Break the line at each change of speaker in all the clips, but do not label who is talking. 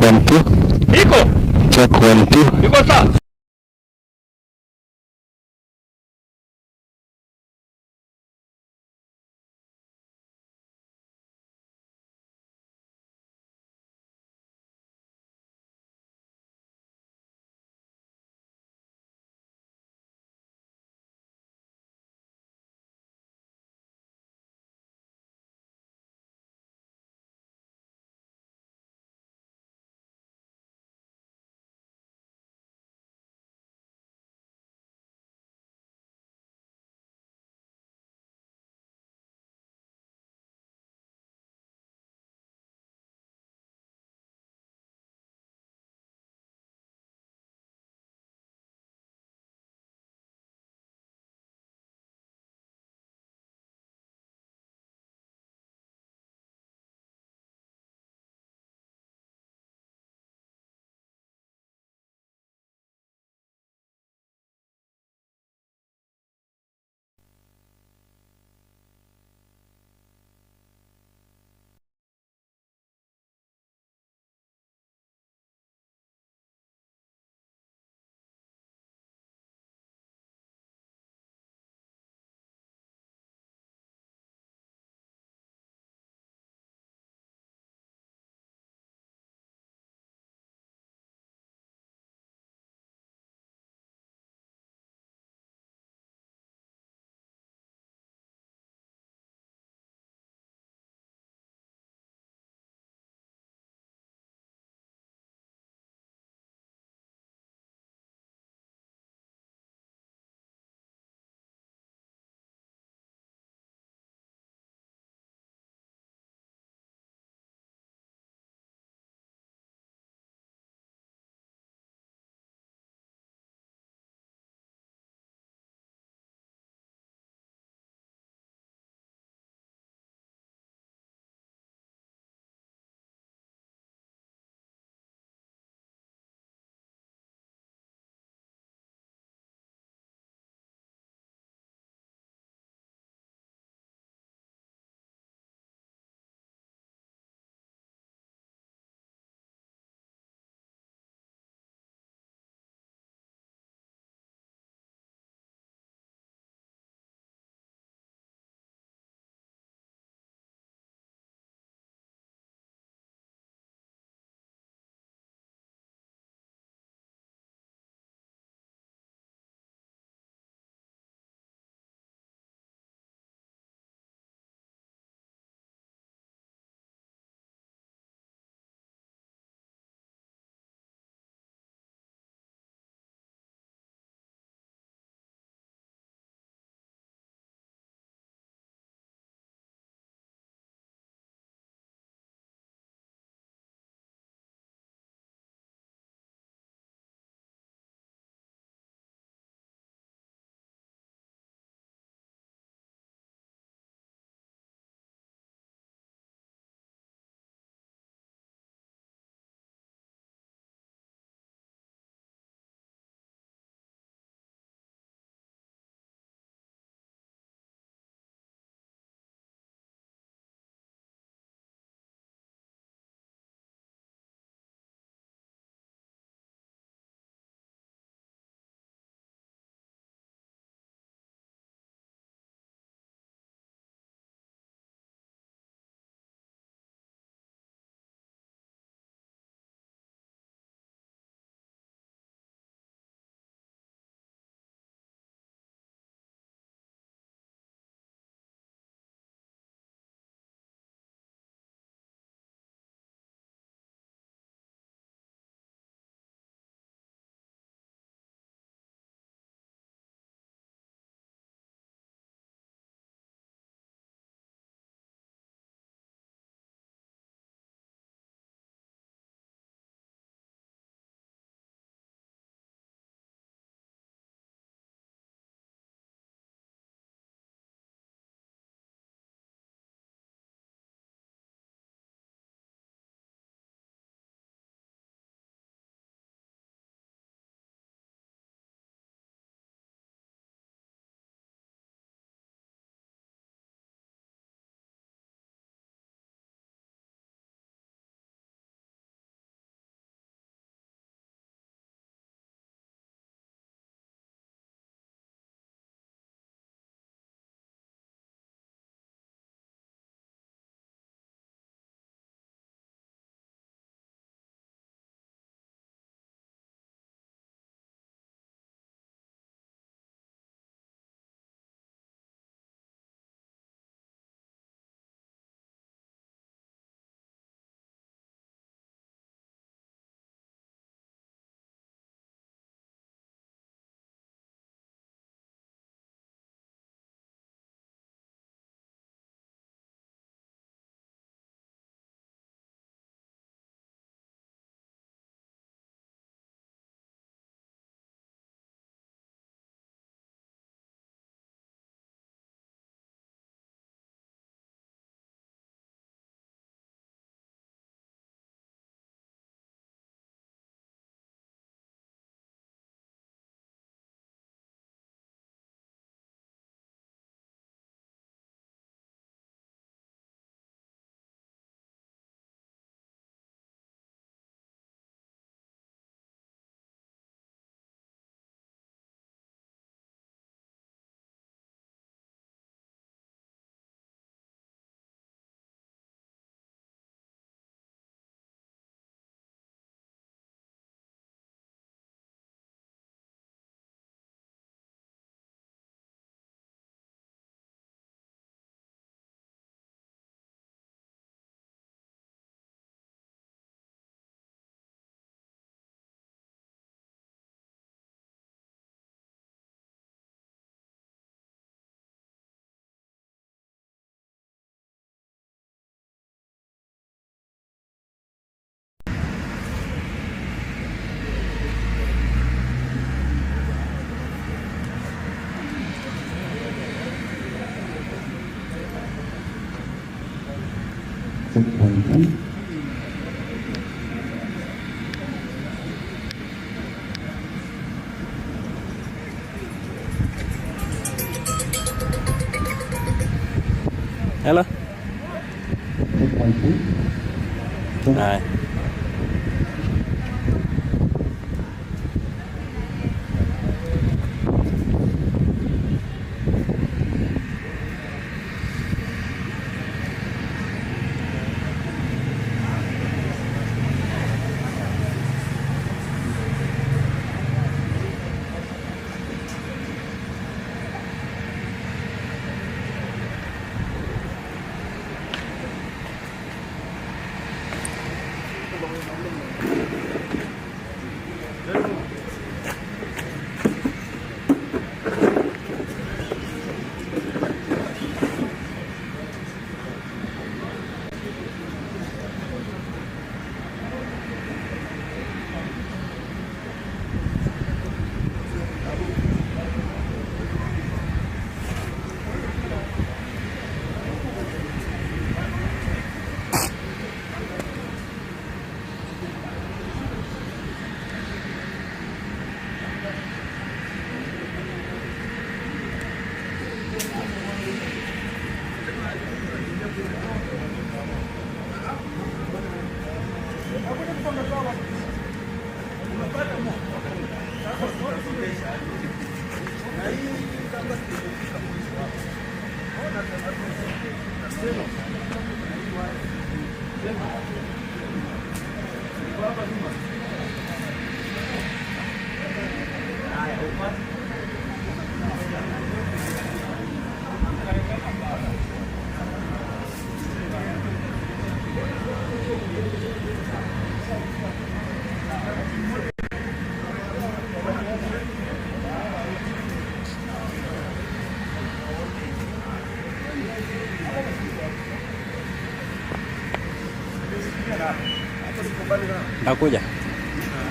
1 2.
Iko.
Check 1 2.
Iko sawa.
Hello. Này.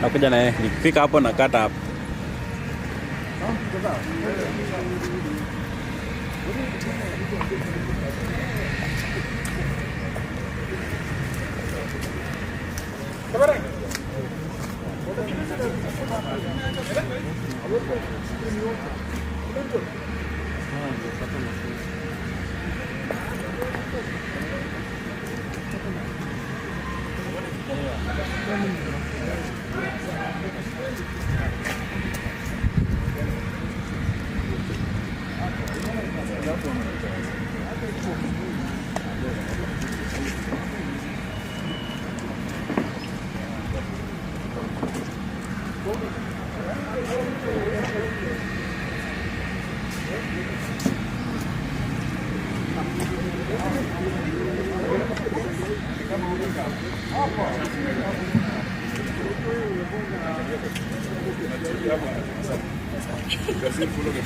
Nakuja naye nikifika hapo nakata hapo.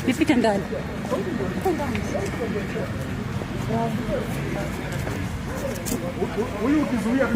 Nipite ndani. Huyu ukizuia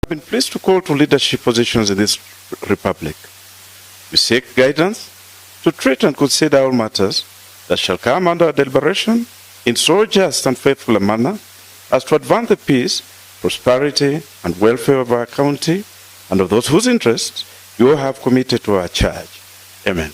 I've been pleased to call to leadership positions in this republic. We seek guidance to treat and consider all matters that shall come under deliberation in so just and faithful a manner as to advance the peace, prosperity, and welfare of our county and of those whose interests you have committed to our charge. Amen.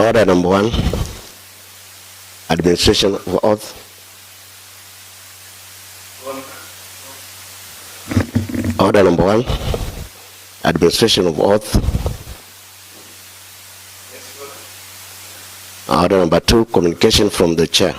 Order number 1, administration of oath. Order number 1, administration of oath. Order number 2, communication from the chair.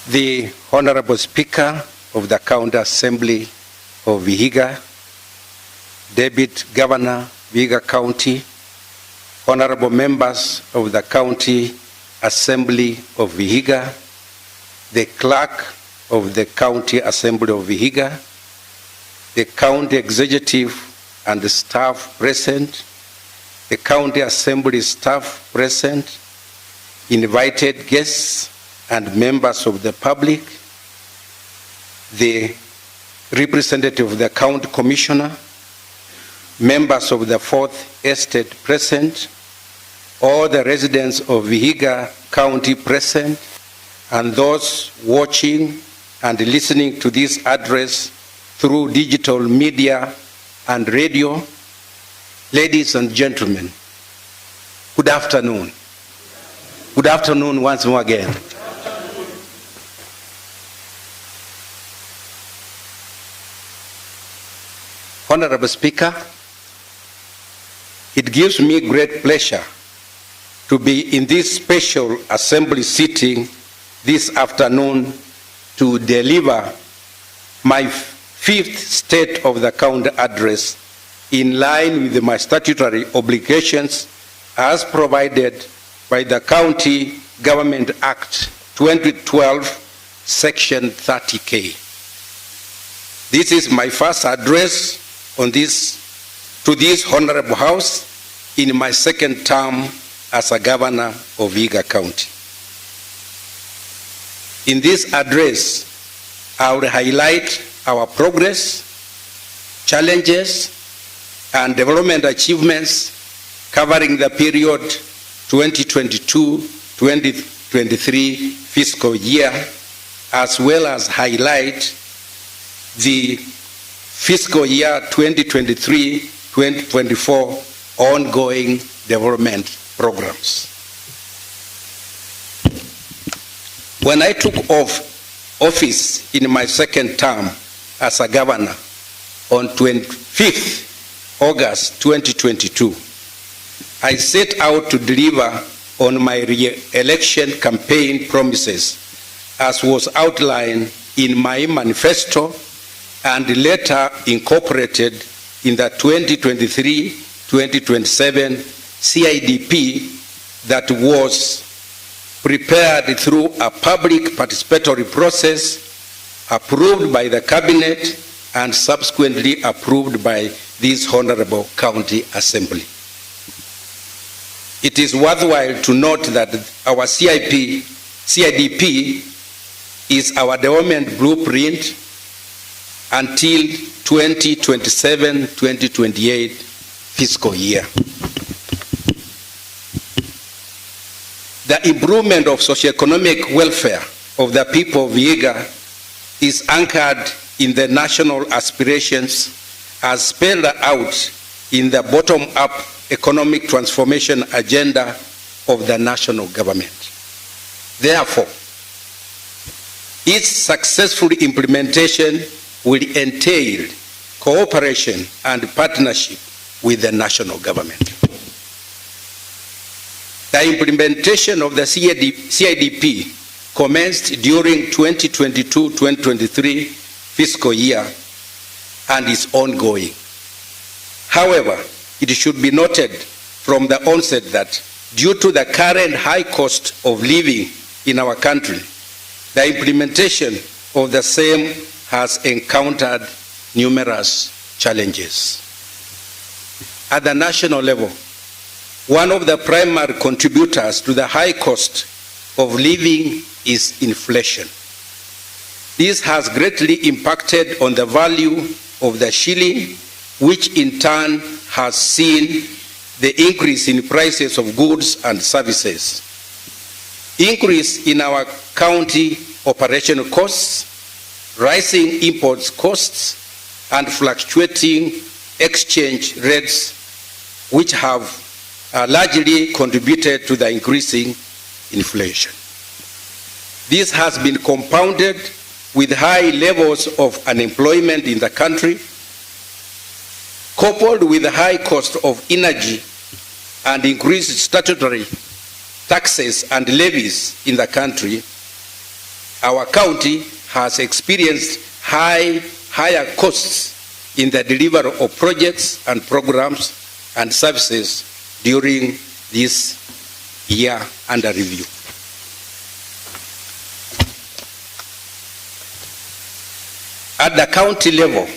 The Honorable Speaker of the County Assembly of Vihiga, Deputy Governor, Vihiga County, Honorable members of the County Assembly of Vihiga, the Clerk of the County Assembly of Vihiga, the County Executive and the staff present, the County Assembly staff present, invited guests and members of the public, the representative of the County Commissioner, members of the Fourth Estate present, all the residents of Vihiga County present, and those watching and listening to this address through digital media and radio. Ladies and gentlemen, good afternoon. Good afternoon once more again. Honorable Speaker, it gives me great pleasure to be in this special assembly sitting this afternoon to deliver my fifth State of the County address in line with my statutory obligations as provided by the County Government Act 2012, Section 30K. This is my first address to this Honorable House in my second term as a Governor of Vihiga County. In this address, I will highlight our progress, challenges, and development achievements covering the period 2022-2023 fiscal year, as well as highlight the fiscal year 2023-2024 ongoing development programs. When I took office in my second term as a governor on 25th August 2022, I set out to deliver on my re-election campaign promises as was outlined in my manifesto and later incorporated in the 2023-2027 CIDP that was prepared through a public participatory process, approved by the cabinet, and subsequently approved by this Honorable County Assembly. It is worthwhile to note that our CIDP is our development blueprint until 2027-2028 fiscal year. The improvement of socioeconomic welfare of the people of Vihiga is anchored in the national aspirations as spelled out in the bottom-up economic transformation agenda of the national government. Therefore, its successful implementation will entail cooperation and partnership with the national government. The implementation of the CIDP commenced during 2022-2023 fiscal year and is ongoing. However, it should be noted from the onset that due to the current high cost of living in our country, the implementation of the same has encountered numerous challenges. At the national level, one of the primary contributors to the high cost of living is inflation. This has greatly impacted on the value of the shilling, which in turn has seen the increase in prices of goods and services. Increase in our county operational costs, rising imports costs, and fluctuating exchange rates, which have largely contributed to the increasing inflation. This has been compounded with high levels of unemployment in the country, coupled with the high cost of energy and increased statutory taxes and levies in the country. Our county has experienced higher costs in the delivery of projects and programs and services during this year under review. At the county level,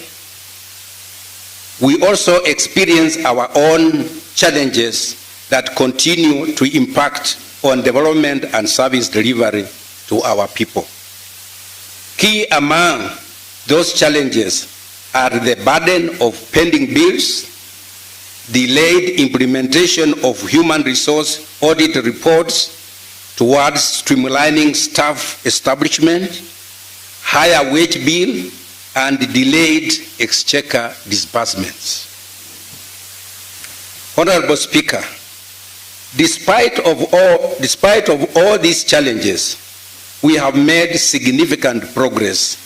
we also experience our own challenges that continue to impact on development and service delivery to our people. Key among those challenges are the burden of pending bills, delayed implementation of human resource audit reports towards streamlining staff establishment, higher wage bill, and delayed exchequer disbursements. Honorable Speaker, despite of all these challenges, we have made significant progress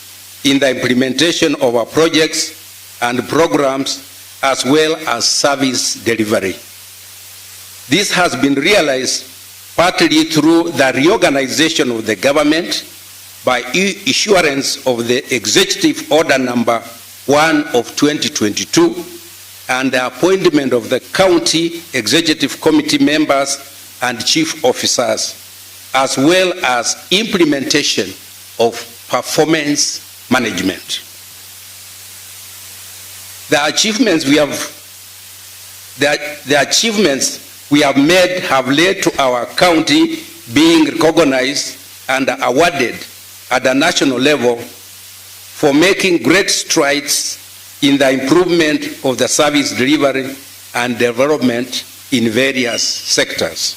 in the implementation of our projects and programs as well as service delivery. This has been realized partly through the reorganization of the government by issuance of the Executive Order Number 1 of 2022 and the appointment of the County Executive Committee members and chief officers, as well as implementation of performance management. The achievements we have made have led to our county being recognized and awarded at the national level for making great strides in the improvement of the service delivery and development in various sectors.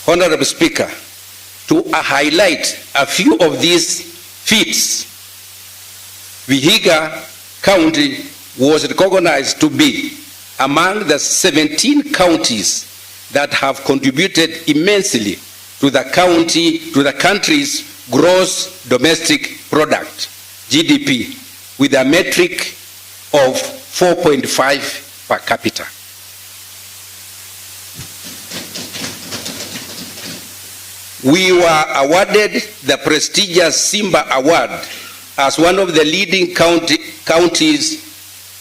Honorable Speaker, to highlight a few of these feats Vihiga County was recognized to be among the 17 counties that have contributed immensely to the country's gross domestic product, GDP, with a metric of 4.5 per capita. We were awarded the prestigious Simba Award as one of the leading counties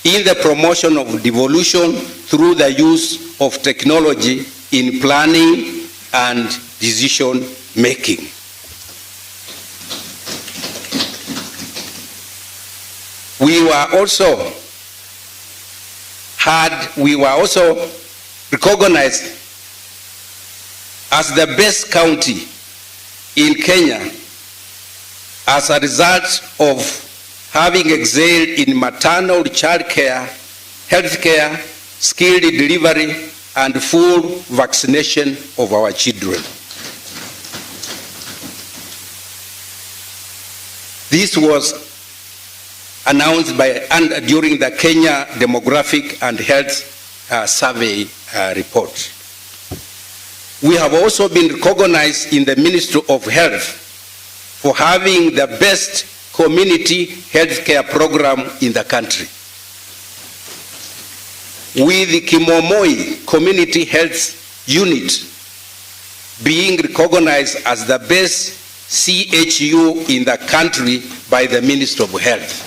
in the promotion of devolution through the use of technology in planning and decision making. We were also recognized as the best county in Kenya as a result of having excelled in maternal child care, health care, skilled delivery, and full vaccination of our children. This was announced during the Kenya Demographic and Health Survey report. We have also been recognized in the Ministry of Health for having the best community health care program in the country, with the Kimomoi Community Health Unit being recognized as the best CHU in the country by the Ministry of Health.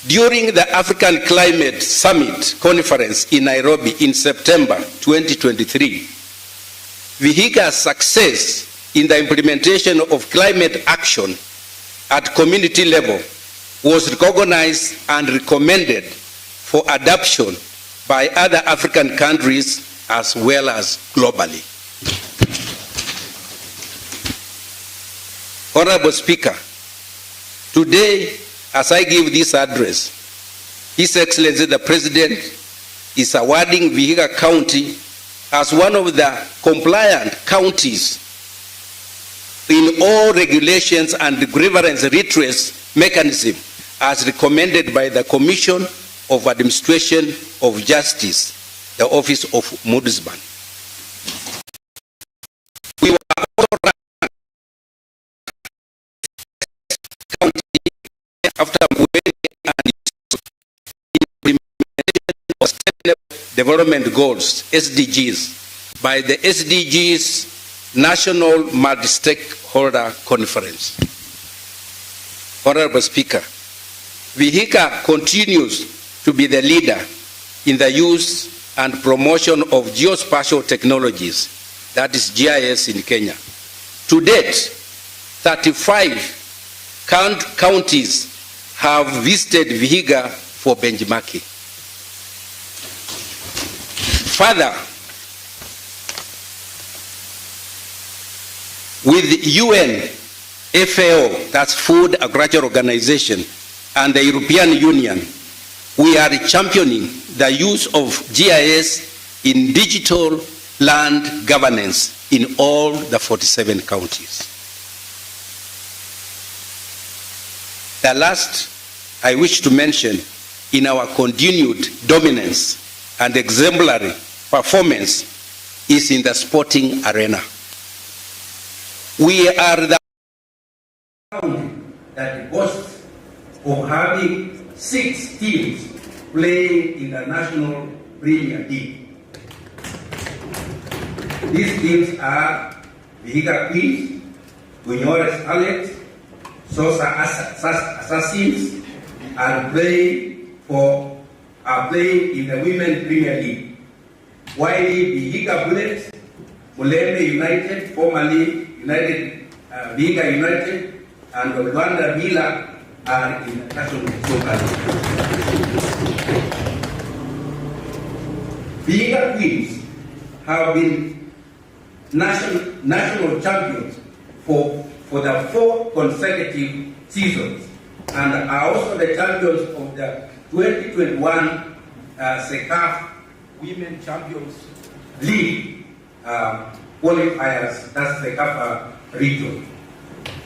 During the African Climate Summit Conference in Nairobi in September 2023, Vihiga's success in the implementation of climate action at community level was recognized and recommended for adoption by other African countries as well as globally. Honorable Speaker, today, as I give this address, His Excellency the President is awarding Vihiga County as one of the compliant counties in all regulations and grievance redress mechanism as recommended by the Commission of Administration of Justice, the Office of Ombudsman. We were also ranked county after implementation of Sustainable Development Goals, SDGs, by the SDGs National Multi-Stakeholder Conference. Honorable Speaker, Vihiga continues to be the leader in the use and promotion of geospatial technologies, that is GIS in Kenya. To date, 35 counties have visited Vihiga for benchmarking. Further, with the UN, FAO, that's Food Agriculture Organization, and the European Union, we are championing the use of GIS in digital land governance in all the 47 counties. The last I wish to mention in our continued dominance and exemplary performance is in the sporting arena. We are the county that boasts of having 6 teams playing in the National Premier League. These teams are Vihiga Queens, Bunyores Alex, Sosa Assassins, are playing in the Women's Premier League. While Vihiga Bullets, Mulembe United, formerly Vihiga United, and Rwanda Villa are in the National Soccer League. Vihiga Queens have been national champions for the 4 consecutive seasons and are also the champions of the 2021 CECAF Women Champions League qualifiers, that's the CECAF region.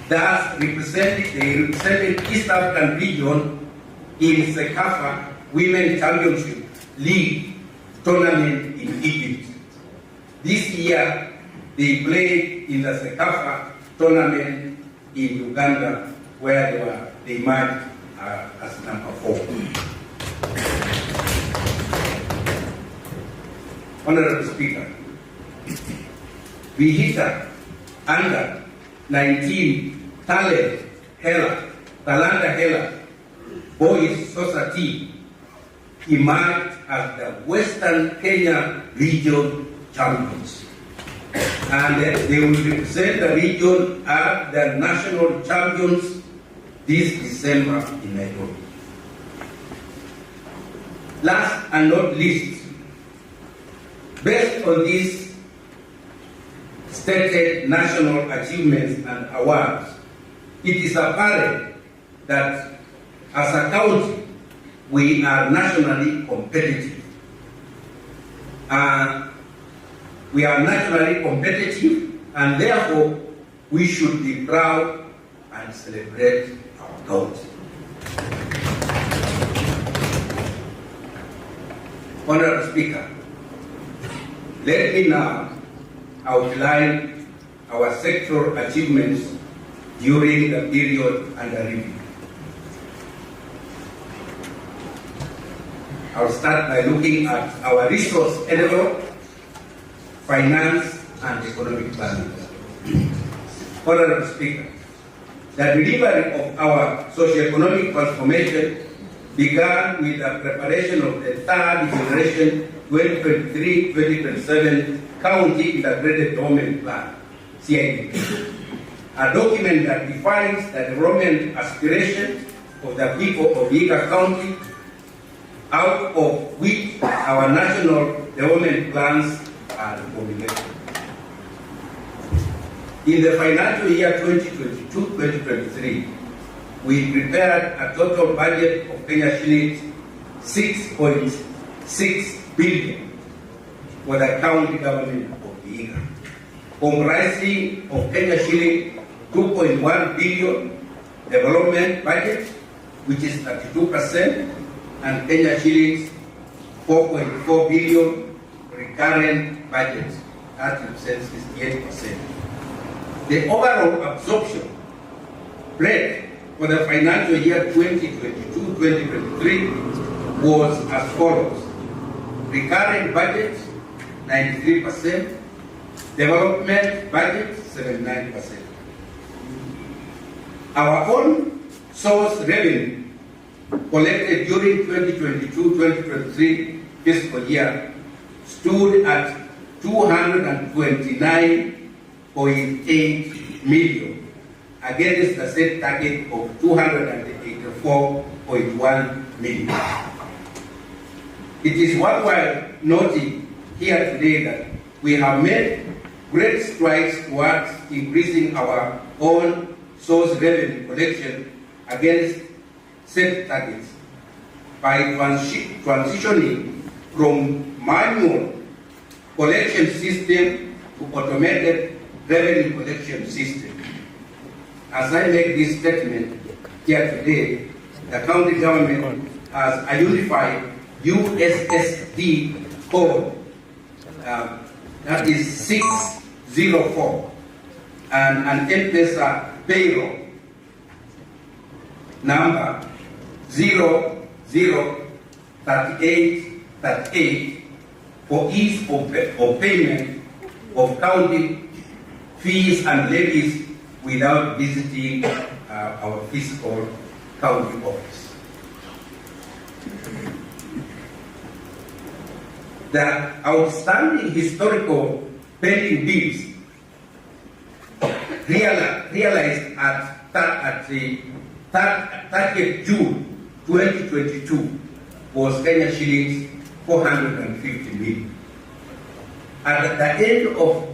Thus, they represented East African region in CECAFA Women Championship League tournament in Egypt. This year, they played in the CECAFA tournament in Uganda, where they emerged as number 4. Honorable Speaker, Vihita under 19 Talanta Hela Boys Society emerged as the Western Kenya region champions. And they will represent the region as the national champions this December in Nairobi. Last and not least, based on these stated national achievements and awards, it is apparent that as a county, we are nationally competitive. We are nationally competitive, and therefore we should be proud and celebrate our county. Honorable Speaker, let me now outline our sectoral achievements during the period under review. I'll start by looking at our resource envelope, finance, and economic planning. Honorable Speaker, the delivery of our socio-economic transformation began with the preparation of the third generation 2023-2027 County Integrated Development Plan, CIDP, a document that defines the development aspirations of the people of Vihiga County, out of which our national development plans are formulated. In the financial year 2022-2023, we prepared a total budget of Kenya shillings 6.6 billion for the county government of Vihiga, comprising of Kenya shilling 2.1 billion development budget, which is 32%, and Kenya shillings 4.4 billion recurrent budget, that represents 68%. The overall absorption rate for the financial year 2022-2023 was as follows: recurrent budget 93%, development budget 79%. Our own source revenue collected during 2022-2023 fiscal year stood at 229.8 million against the set target of 284.1 million. It is worthwhile noting here today that we have made great strides towards increasing our own source revenue collection against set targets by transitioning from manual collection system to automated revenue collection system. As I make this statement here today, the county government has a unified USSD code that is 604 and an M-Pesa payroll number 003838 for ease of payment of county fees and levies without visiting our physical county office. The outstanding historical pending bills realized at 30th June 2022 was Kenya shillings 450 million. At the end of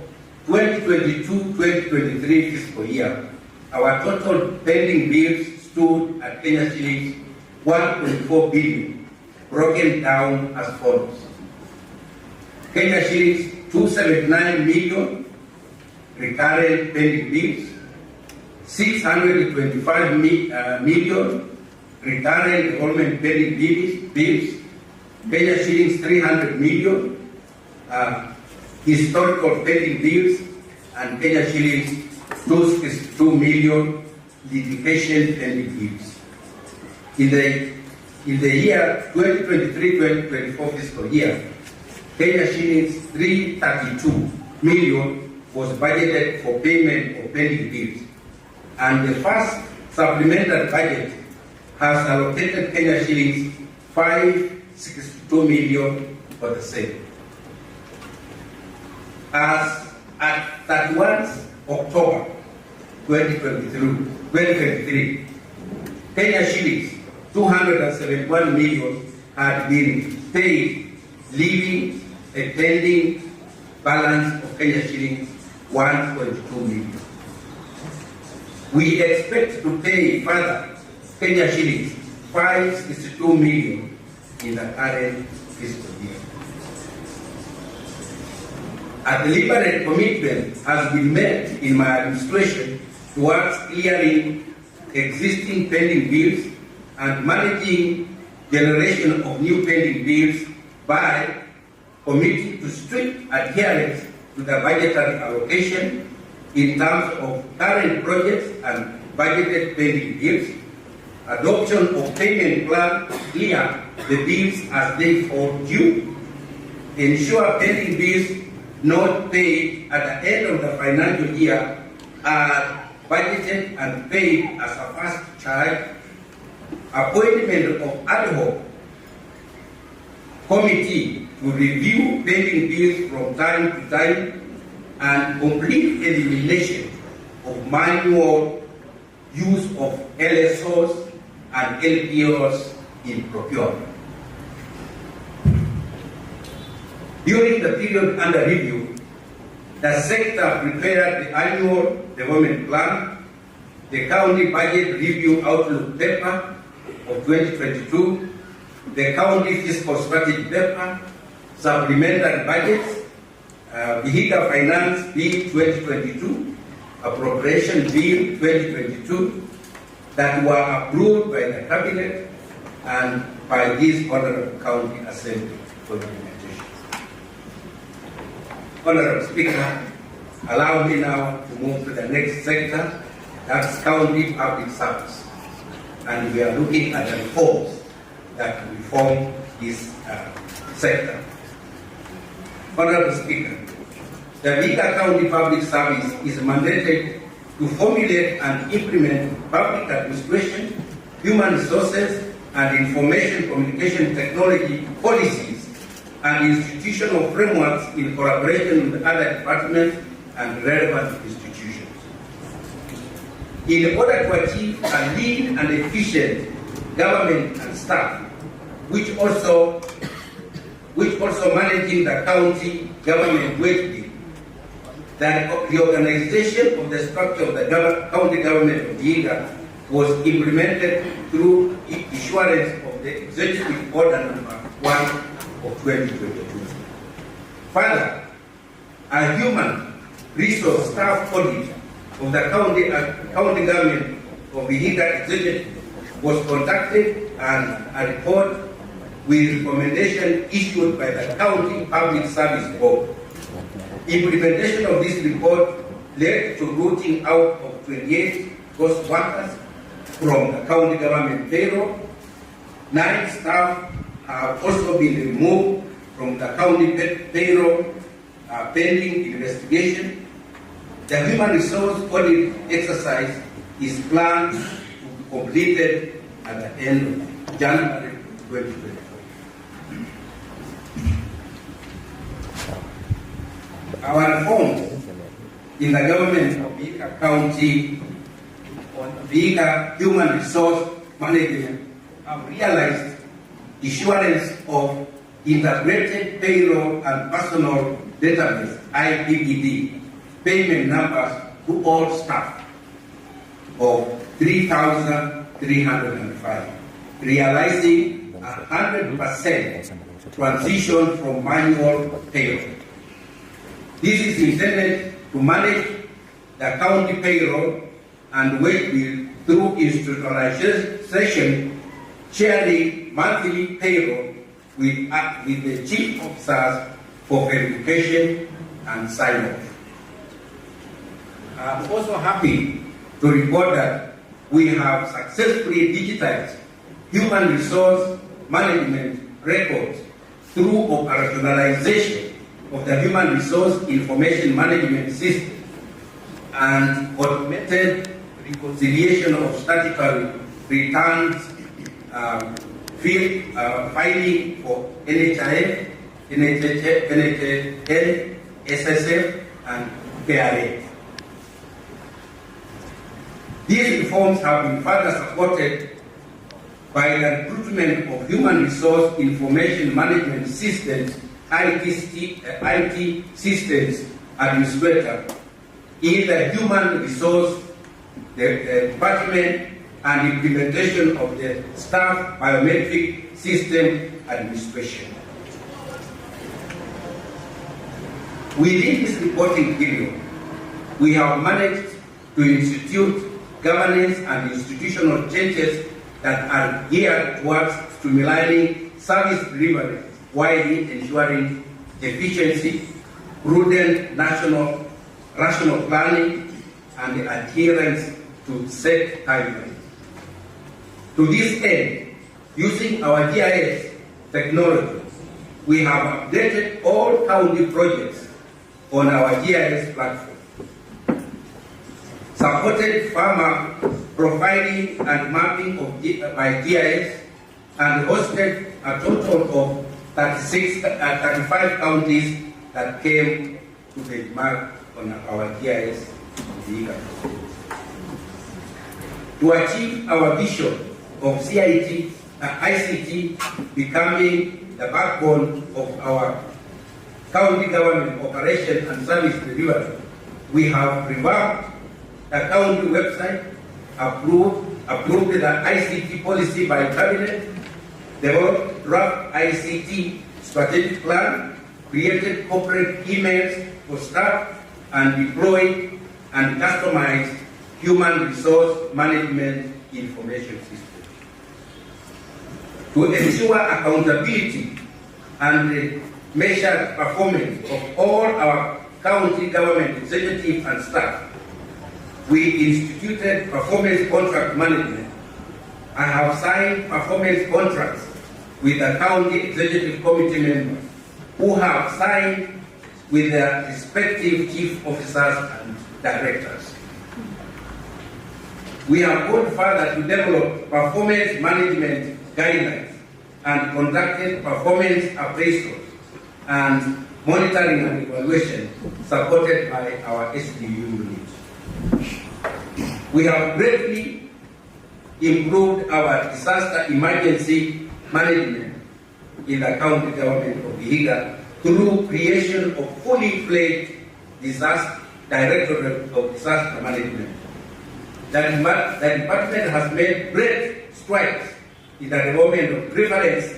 2022-2023 fiscal year, our total pending bills stood at Kenya shillings 1.4 billion, broken down as follows: Kenya shillings 279 million recurrent pending bills, 625 million recurrent government pending bills, Kenya shillings 300 million historical pending bills, and Kenya shillings 262 million litigation pending bills. In the year 2023-2024 fiscal year, Kenya shillings 332 million was budgeted for payment of pending bills, and the first supplemental budget has allocated Kenya shillings 562 million for the same. As at 31 October 2023, Kenya shillings 271 million had been paid, leaving a pending balance of Kenya shillings 1.2 million. We expect to pay further Kenya shillings 562 million in the current fiscal year. A deliberate commitment has been made in my administration towards clearing existing pending bills and managing generation of new pending bills by committing to strict adherence to the budgetary allocation in terms of current projects and budgeted pending bills, adoption of payment plan to clear the bills as they fall due, ensure pending bills not paid at the end of the financial year are budgeted and paid as a first charge, appointment of ad hoc committee to review pending bills from time to time, and complete elimination of manual use of LSOs and LPOs in procurement. During the period under review, the sector prepared the annual development plan, the county budget review outlook paper of 2022, the county fiscal strategy paper, supplementary budgets, Vihiga Finance Bill 2022, Appropriation Bill 2022, that were approved by the Cabinet and by this Honorable County Assembly for implementation. Honorable Speaker, allow me now to move to the next sector, that's county public service. And we are looking at the reforms that will reform this sector. Honorable Speaker, the Vihiga County Public Service is mandated to formulate and implement public administration, human resources, and information communication technology policies and institutional frameworks in collaboration with other departments and relevant institutions. In order to achieve a lean and efficient government and staff, which also managing the county government wage bill, that the organization of the structure of the county government of Vihiga was implemented through issuance of the Executive Order number 1 of 2022. Further, a human resource staff audit of the county government of Vihiga Executive was conducted, and a report with recommendation issued by the County Public Service Board. Implementation of this report led to rooting out of 28 ghost workers from the county government payroll. 9 staff have also been removed from the county payroll pending investigation. The human resource audit exercise is planned to be completed at the end of January 2024. Our reforms in the government of Vihiga County on Vihiga human resource management have realized issuance of integrated payroll and personal database (IPPD) payment numbers to all staff of 3,305, realizing 100% transition from manual payroll. This is intended to manage the county payroll and wage bill through institutionalization, sharing monthly payroll with the chief officers for verification and sign-off. I'm also happy to report that we have successfully digitized human resource management records through operationalization of the Human Resource Information Management System and automated reconciliation of statutory returns, filing for NHIF, NHN, SSF, and KRA. These reforms have been further supported by the recruitment of Human Resource Information Management Systems, IT Systems Administrator, in the Human Resource Department and implementation of the Staff Biometric System Administration. Within this reporting period, we have managed to institute governance and institutional changes that are geared towards streamlining service delivery while ensuring efficiency, prudent rational planning, and adherence to set timelines. To this end, using our GIS technology, we have updated all county projects on our GIS platform, supported farmer profiling and mapping by GIS, and hosted a total of 35 counties that came to benchmark on our GIS. To achieve our vision of ICT becoming the backbone of our county government operation and service delivery, we have revamped the county website, approved the ICT policy by cabinet, developed draft ICT strategic plan, created corporate emails for staff, and deployed and customized human resource management information system. To ensure accountability and measure performance of all our county government executive and staff, we instituted performance contract management. I have signed performance contracts with the county executive committee members who have signed with their respective chief officers and directors. We have gone further to develop performance management guidelines and conducted performance appraisals and monitoring and evaluation supported by our SDU unit. We have greatly improved our disaster emergency management in the county government of Vihiga through creation of fully fledged Directorate of Disaster Management. The department has made great strides in the development of reference,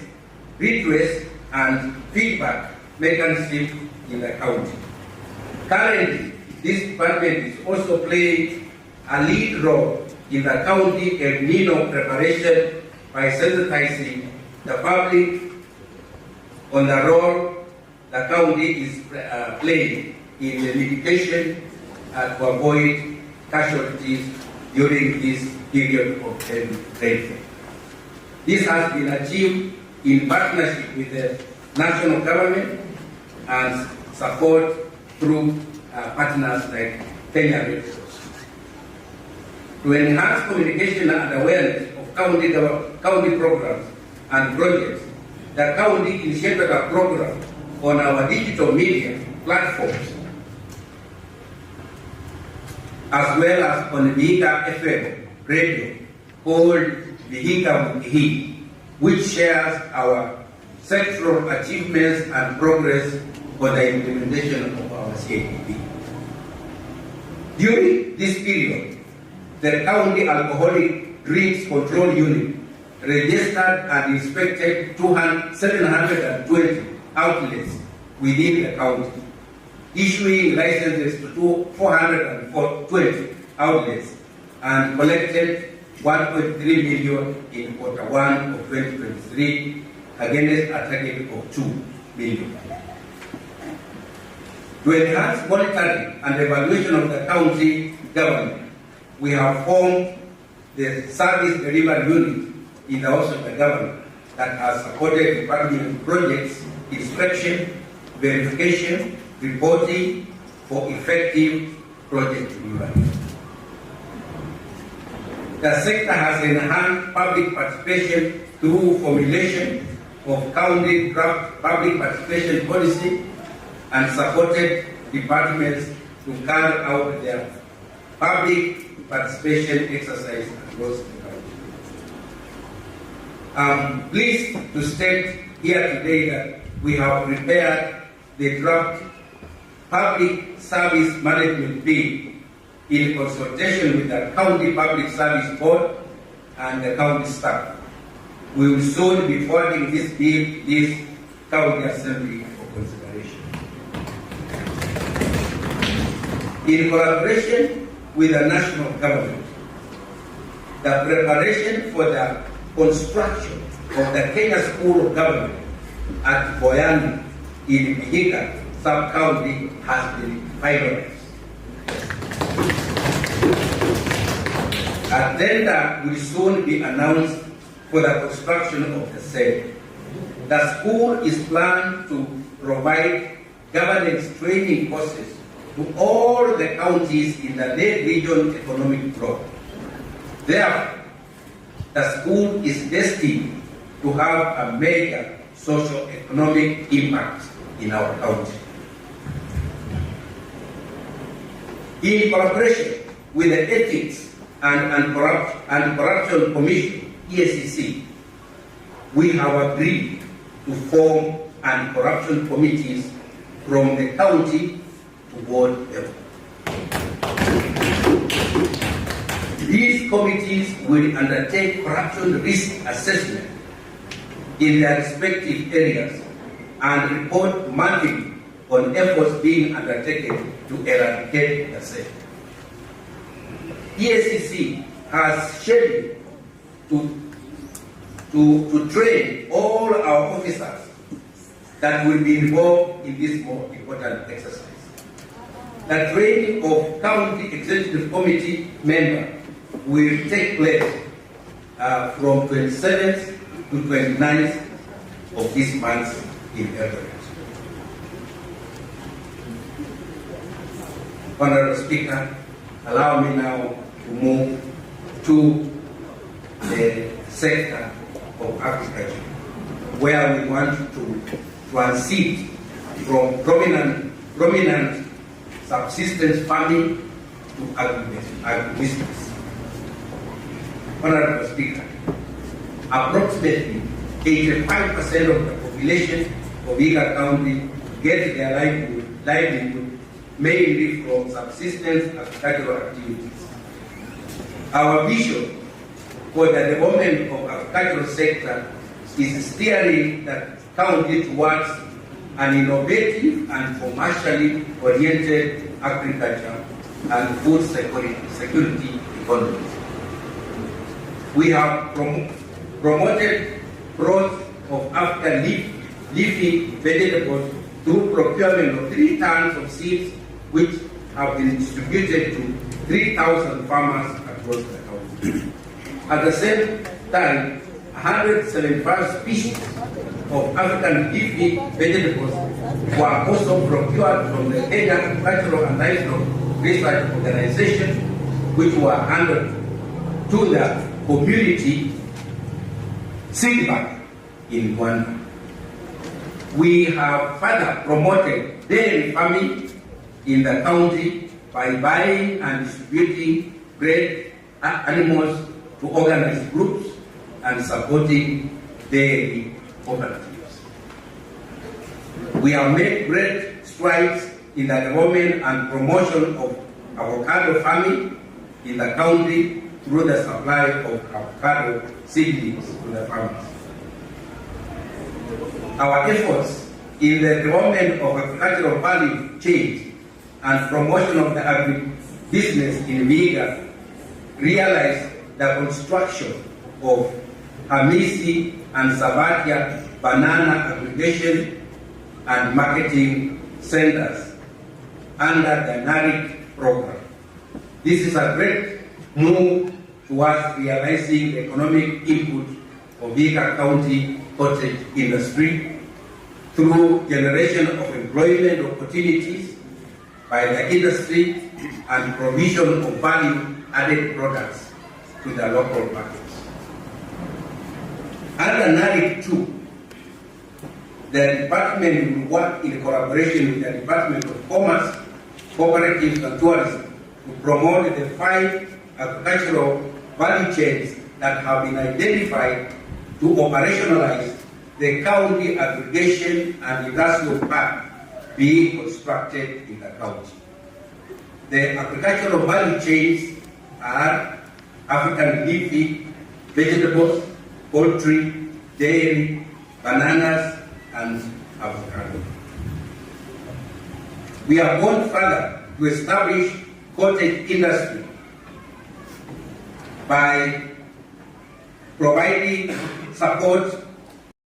redress, and feedback mechanism in the county. Currently, this department is also playing a lead role in the county El Nino preparation by sensitizing the public on the role the county is playing in the mitigation to avoid casualties during this period of rainfall. This has been achieved in partnership with the national government and support through partners like Kenya Red Cross. To enhance communication and awareness of county programs and projects, the county initiated a program on our digital media platforms, as well as on Vihiga FM radio called Vihiga Mukihi, which shares our sectoral achievements and progress for the implementation of our CATP. During this period, the County Alcoholic Drinks Control Unit registered and inspected 720 outlets within the county, issuing licenses to 420 outlets and collected 1.3 million in Q1 of 2023 against a target of 2 million. To enhance monitoring and evaluation of the county government, we have formed the Service Delivery Unit in the Office of the Governor that has supported department projects, inspection, verification, reporting for effective project delivery. The sector has enhanced public participation through formulation of county draft public participation policy and supported departments to carry out their public participation exercise across the country. I'm pleased to state here today that we have prepared the draft Public Service Management Bill in consultation with the County Public Service Board and the county staff. We will soon be forwarding this bill to this county assembly for consideration. In collaboration with the national government, the preparation for the construction of the Kenya School of Government at Boyani in Vihiga sub-county has been finalized. A tender will soon be announced for the construction of the same. The school is planned to provide governance training courses to all the counties in the Lake Region Economic Bloc. Therefore, the school is destined to have a major socio-economic impact in our county. In collaboration with the Ethics and Corruption Commission, EACC, we have agreed to form anti-corruption committees from the county to ward level. These committees will undertake corruption risk assessment in their respective areas and report monthly on efforts being undertaken to eradicate the same. EACC has scheduled to train all our officers that will be involved in this more important exercise. The training of County Executive Committee members will take place from 27th to 29th of this month in Eldoret. Honorable Speaker, allow me now to move to the sector of agriculture, where we want to transit from prominent subsistence farming to agribusiness. Honorable Speaker, approximately 85% of the population of Vihiga County get their livelihood mainly from subsistence agricultural activities. Our vision for the development of agricultural sector is steering the county towards an innovative and commercially oriented agriculture and food security economy. We have promoted growth of African leafy vegetables through procurement of 3 tons of seeds, which have been distributed to 3,000 farmers across the country. At the same time, 175 species of African leafy vegetables were also procured from the Kenya Agricultural and Livestock Research Organization, which were handed to the community seed bank in Rwanda. We have further promoted dairy farming in the county by buying and distributing bred animals to organized groups and supporting dairy cooperatives. We have made great strides in the development and promotion of avocado farming in the county through the supply of avocado seedlings to the farmers. Our efforts in the development of agricultural value chain and promotion of the agribusiness in Vihiga realized the construction of Hamisi and Sabatia banana aggregation and marketing centers under the NARIC program. This is a great move towards realizing the economic input of Vihiga County cottage industry through generation of employment opportunities by the industry and provision of value-added products to the local markets. Under NARIC 2, the department will work in collaboration with the Department of Commerce, Cooperatives and Tourism to promote the 5 agricultural value chains that have been identified to operationalize the county aggregation and industrial park being constructed in the county. The agricultural value chains are African leafy vegetables, poultry, dairy, bananas, and avocado. We have gone further to establish cottage industry by providing support,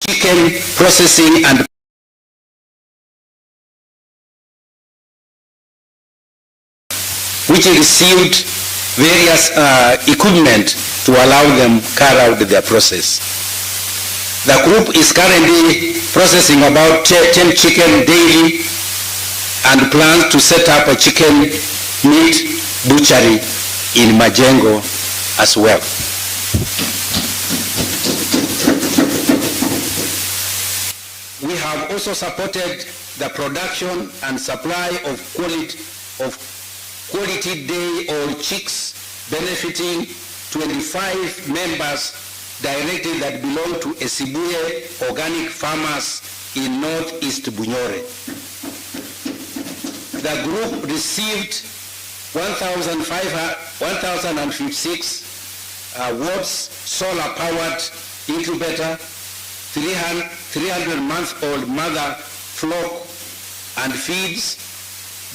chicken processing and which received various equipment to allow them carry out their process. The group is currently processing about 10 chicken daily and plans to set up a chicken meat butchery in Majengo as well. We have also supported the production and supply of quality day-old chicks, benefiting 25 members directly that belong to Esibuye Organic Farmers in Northeast Bunyore. The group received 1,056 watts solar-powered incubator, 300-month-old mother flock and feeds.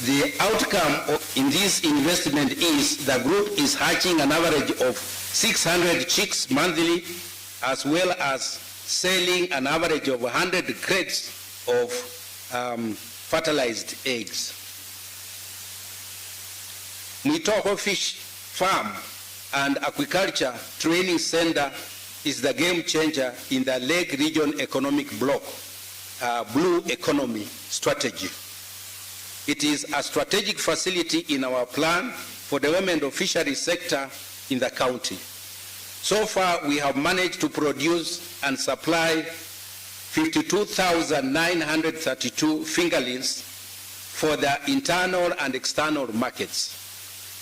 The outcome in this investment is the group is hatching an average of 600 chicks monthly, as well as selling an average of 100 crates of fertilized eggs. Mwitoko Fish Farm and Aquaculture Training Center is the game changer in the Lake Region Economic Bloc, Blue Economy Strategy. It is a strategic facility in our plan for development of fisheries sector in the county. So far, we have managed to produce and supply 52,932 fingerlings for the internal and external markets.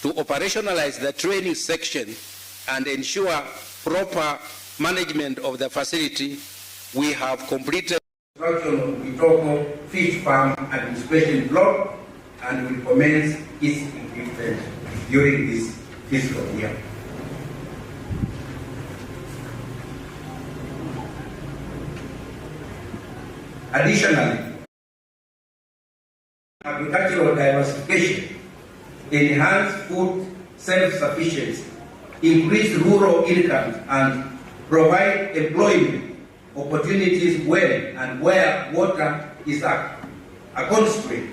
To operationalize the training section and ensure proper management of the facility, we have completed construction of Mwitoko Fish Farm Administration Block and will commence its equipment during this fiscal year. Additionally, agricultural diversification, enhance food self-sufficiency, increase rural income, and provide employment opportunities when and where water is a constraint.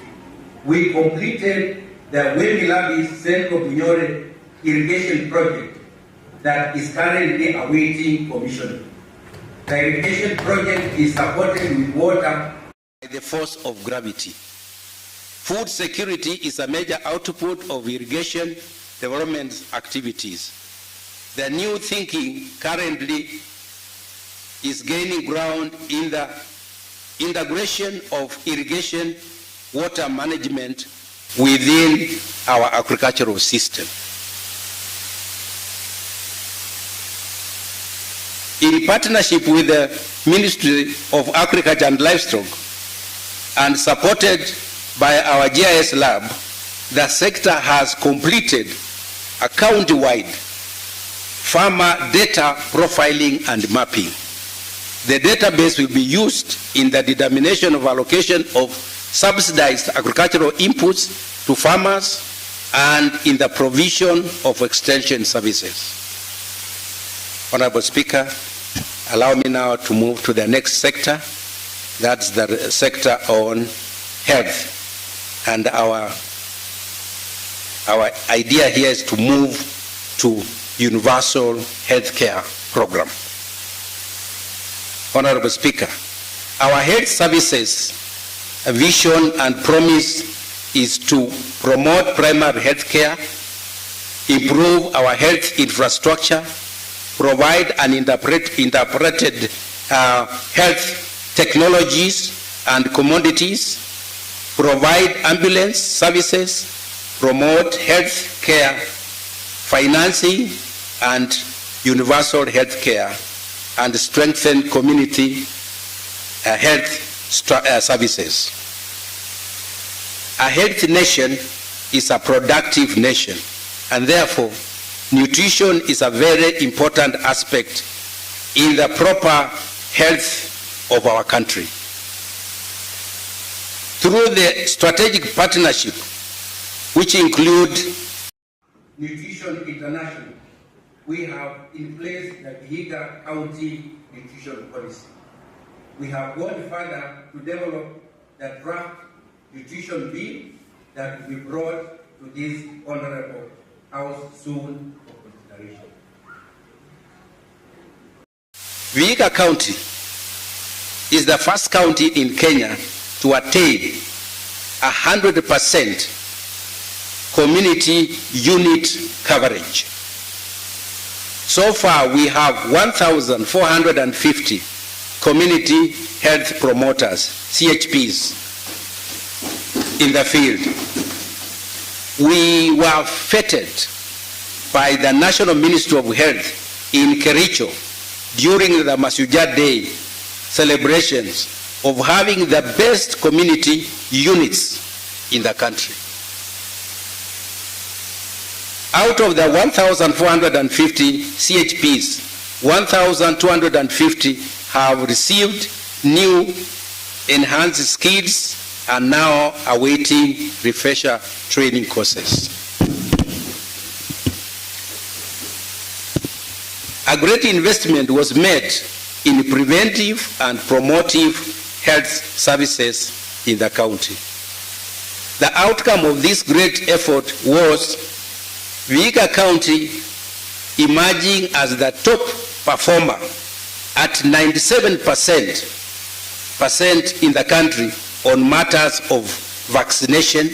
We completed the Wemilabi Central Bunyore irrigation project that is currently awaiting commissioning. The irrigation project is supported with water by the force of gravity. Food security is a major output of irrigation development activities. The new thinking currently is gaining ground in the integration of irrigation water management within our agricultural system. In partnership with the Ministry of Agriculture and Livestock and supported by our GIS lab, the sector has completed a county-wide farmer data profiling and mapping. The database will be used in the determination of allocation of subsidized agricultural inputs to farmers and in the provision of extension services. Honorable Speaker, allow me now to move to the next sector. That's the sector on health. And our idea here is to move to universal health care program. Honorable Speaker, our health services vision and promise is to promote primary health care, improve our health infrastructure, provide an interpreted health technologies and commodities, provide ambulance services, promote health care financing and universal health care, and strengthen community health services. A healthy nation is a productive nation, and therefore nutrition is a very important aspect in the proper health of our country. Through the strategic partnership, which include Nutrition International, we have in place the Vihiga County Nutrition Policy. We have gone further to develop the draft nutrition bill that will be brought to this honorable House soon for consideration. Vihiga County is the first county in Kenya to attain 100% community unit coverage. So far, we have 1,450 community health promoters, CHPs, in the field. We were feted by the National Ministry of Health in Kericho during the Mashujaa Day celebrations of having the best community units in the country. Out of the 1,450 CHPs, 1,250 have received new enhanced skills and now awaiting refresher training courses. A great investment was made in preventive and promotive health services in the county. The outcome of this great effort was Vihiga County emerging as the top performer at 97% in the country on matters of vaccination,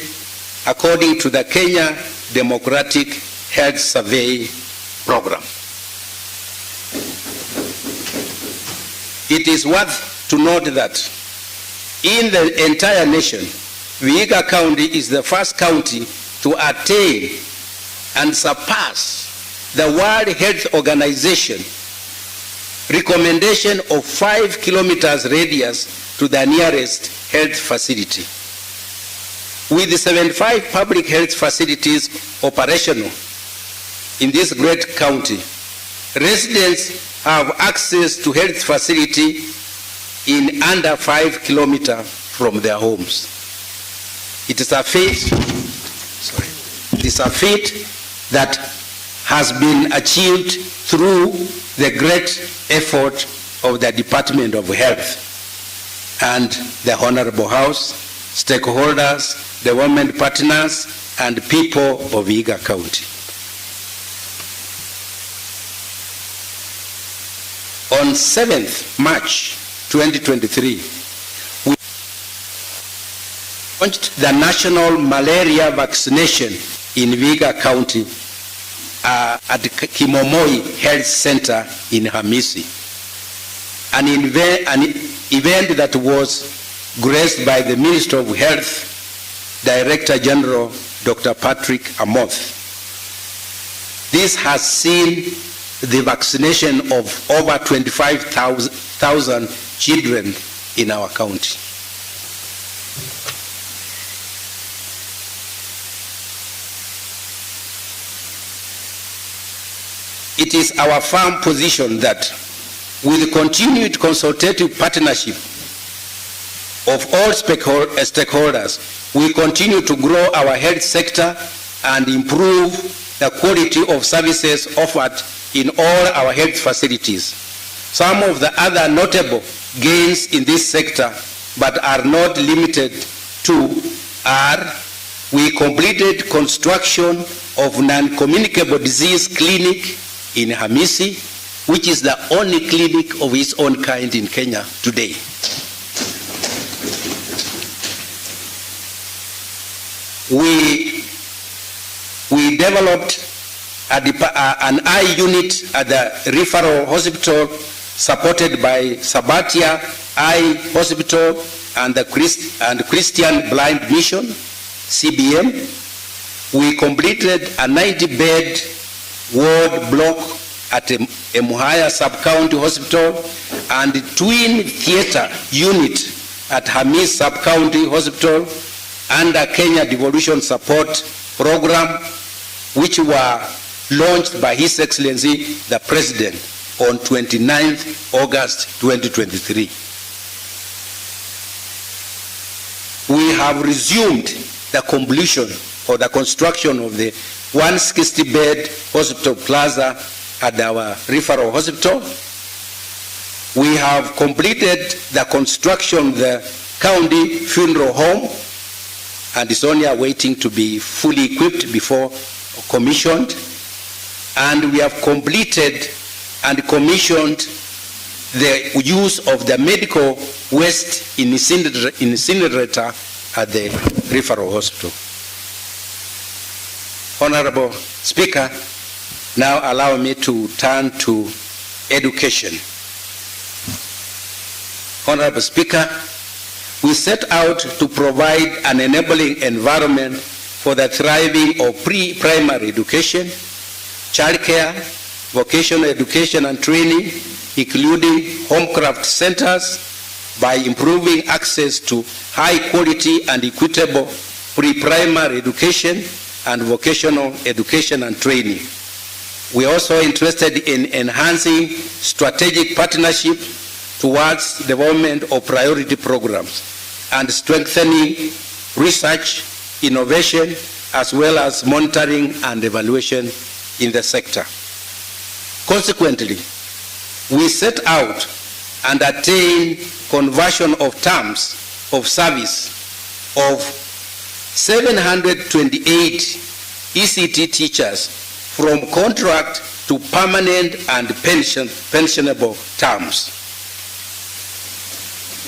according to the Kenya Democratic Health Survey Program. It is worth to note that in the entire nation, Vihiga County is the first county to attain and surpass the World Health Organization recommendation of 5 kilometers radius to the nearest health facility. With 75 public health facilities operational in this great county, residents have access to health facility in under 5 kilometers from their homes. It is a feat, that has been achieved through the great effort of the Department of Health and the Honorable House, stakeholders, development partners, and people of Vihiga County. On 7th March 2023, we launched the National Malaria Vaccination in Vihiga County at Kimomoi Health Center in Hamisi, an event that was graced by the Minister of Health, Director General Dr. Patrick Amoth. This has seen the vaccination of over 25,000 children in our county. It is our firm position that with continued consultative partnership of all stakeholders, we continue to grow our health sector and improve the quality of services offered in all our health facilities. Some of the other notable gains in this sector, but are not limited to, are: we completed construction of non-communicable disease clinic in Hamisi, which is the only clinic of its own kind in Kenya today. We developed an eye unit at the referral hospital supported by Sabatia Eye Hospital and the Christian Blind Mission, CBM. We completed a 90-bed ward block at Emuhaya Sub-County Hospital and twin theater unit at Hamis Sub-County Hospital under Kenya Devolution Support Program, which were launched by His Excellency the President on 29th August 2023. We have resumed the completion or the construction of the 160-bed hospital plaza at our referral hospital. We have completed the construction of the county funeral home, and is only awaiting to be fully equipped before commissioned. And we have completed and commissioned the use of the medical waste incinerator at the referral hospital. Honorable Speaker, now allow me to turn to education. Honorable Speaker, we set out to provide an enabling environment for the thriving of pre-primary education, childcare, vocational education and training, including homecraft centers, by improving access to high quality and equitable pre-primary education and vocational education and training. We are also interested in enhancing strategic partnership towards development of priority programs and strengthening research, innovation, as well as monitoring and evaluation in the sector. Consequently, we set out and attain conversion of terms of service of 728 ECT teachers from contract to permanent and pensionable terms.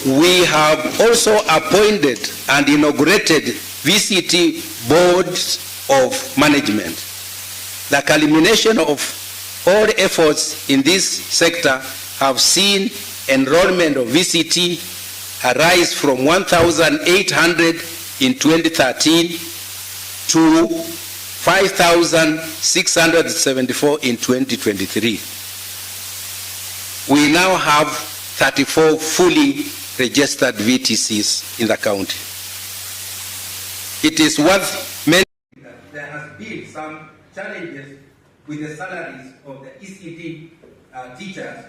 We have also appointed and inaugurated VCT boards of management. The culmination of all efforts in this sector have seen enrollment of VCT rise from 1,800 in 2013 to 5,674 in 2023. We now have 34 fully registered VTCs in the county. It is worth mentioning that there has been some challenges with the salaries of the ECT teachers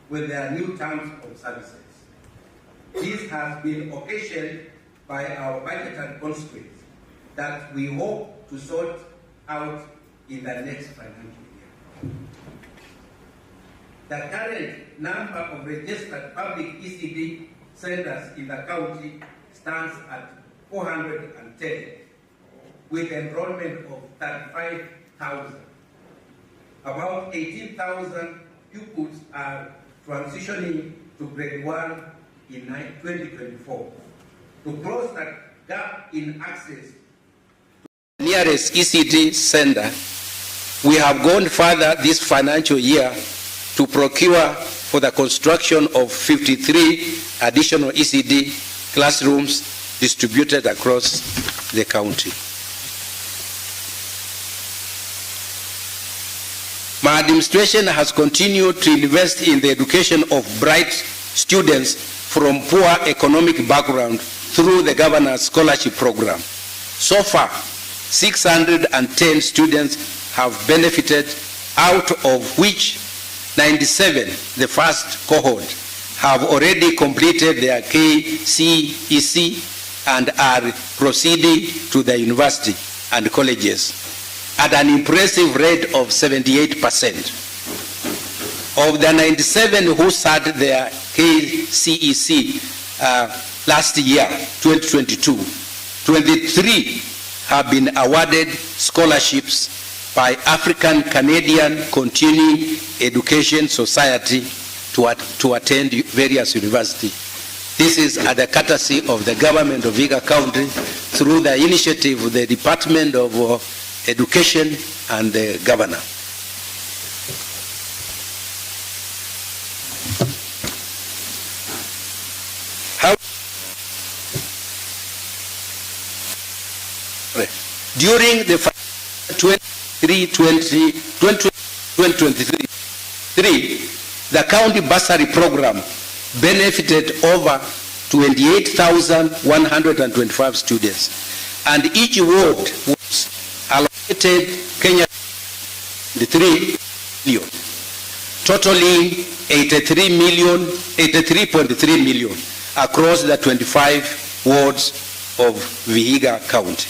with their new terms of services. This has been occasioned by our budgetary constraints that we hope to sort out in the next financial year. The current number of registered public ECD centers in the county stands at 410, with enrollment of 35,000. About 18,000 pupils are transitioning to grade 1 in 2024. To close that gap in access to the nearest ECD center, we have gone further this financial year to procure for the construction of 53 additional ECD classrooms distributed across the county. My administration has continued to invest in the education of bright students from poor economic background through the Governor's Scholarship Program. So far, 610 students have benefited, out of which 97, the first cohort, have already completed their KCEC and are proceeding to the university and colleges. at an impressive rate of 78%. Of the 97 who sat their KCEC last year, 2022, 23 have been awarded scholarships by African Canadian Continuing Education Society to attend various universities. This is at the courtesy of the government of Vihiga County through the initiative of the Department of Education and the governor. During the 2023, the county bursary program benefited over 28,125 students, and each ward was allocated Kenya 3 million, totaling 83.3 million across the 25 wards of Vihiga County.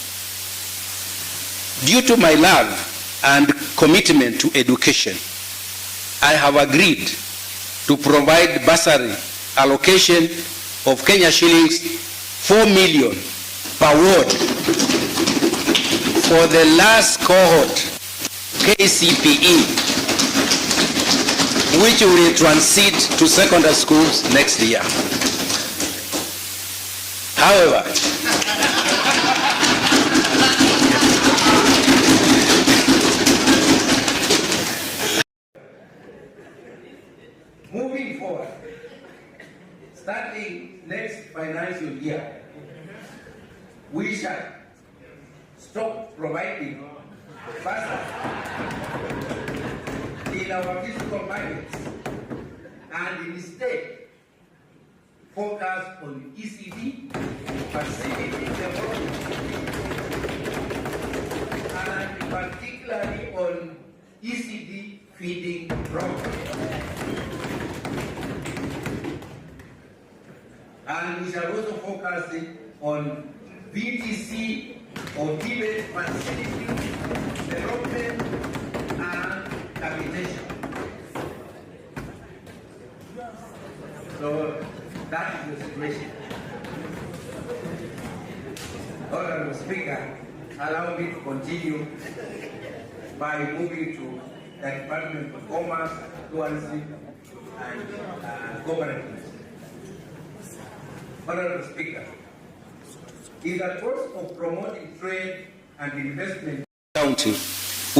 Due to my love and commitment to education, I have agreed to provide bursary allocation of Kenya shillings 4 million per ward for the last cohort KCPE, which will transit to secondary schools next year. However, moving forward, starting next financial year, we shall stop providing buses in our physical markets and instead focus on ECD, facility development, and particularly on ECD feeding programs. And we shall also focus on VTC or debate facility development and capitation. So that is the situation. Honorable Speaker, allow me to continue by moving to the Department of Commerce, Tourism, and Cooperatives. Honorable Speaker, in the course of promoting trade and investment in the county,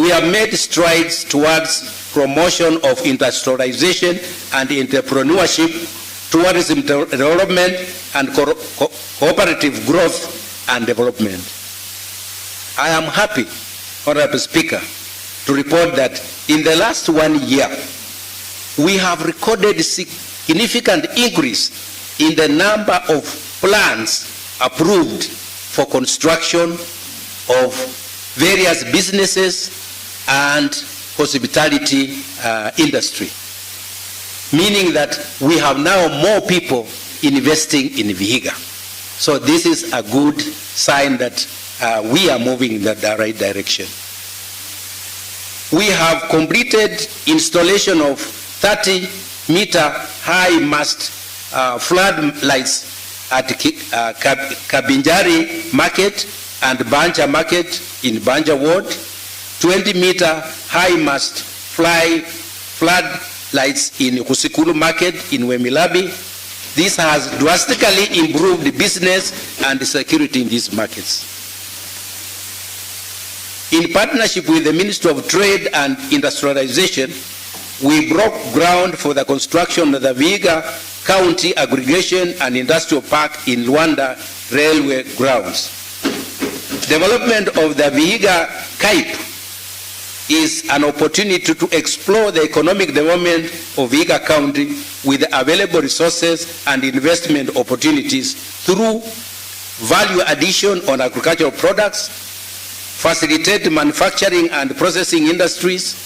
we have made strides towards promotion of industrialization and entrepreneurship, tourism development, and cooperative growth and development. I am happy, Honorable Speaker, to report that in the last 1 year, we have recorded a significant increase in the number of plans approved for construction of various businesses and hospitality industry, meaning that we have now more people investing in Vihiga. So this is a good sign that we are moving in the right direction. We have completed installation of 30-meter high mast floodlights at Kabinjari Market and Banja Market in Banja Ward, 20-meter high mast floodlights in Kusikulu Market in Wemilabi. This has drastically improved the business and the security in these markets. In partnership with the Ministry of Trade and Industrialization, we broke ground for the construction of the Vihiga County Aggregation and Industrial Park in Luanda Railway Grounds. Development of the Vihiga CAIP is an opportunity to explore the economic development of Vihiga County with available resources and investment opportunities through value addition on agricultural products, facilitate manufacturing and processing industries,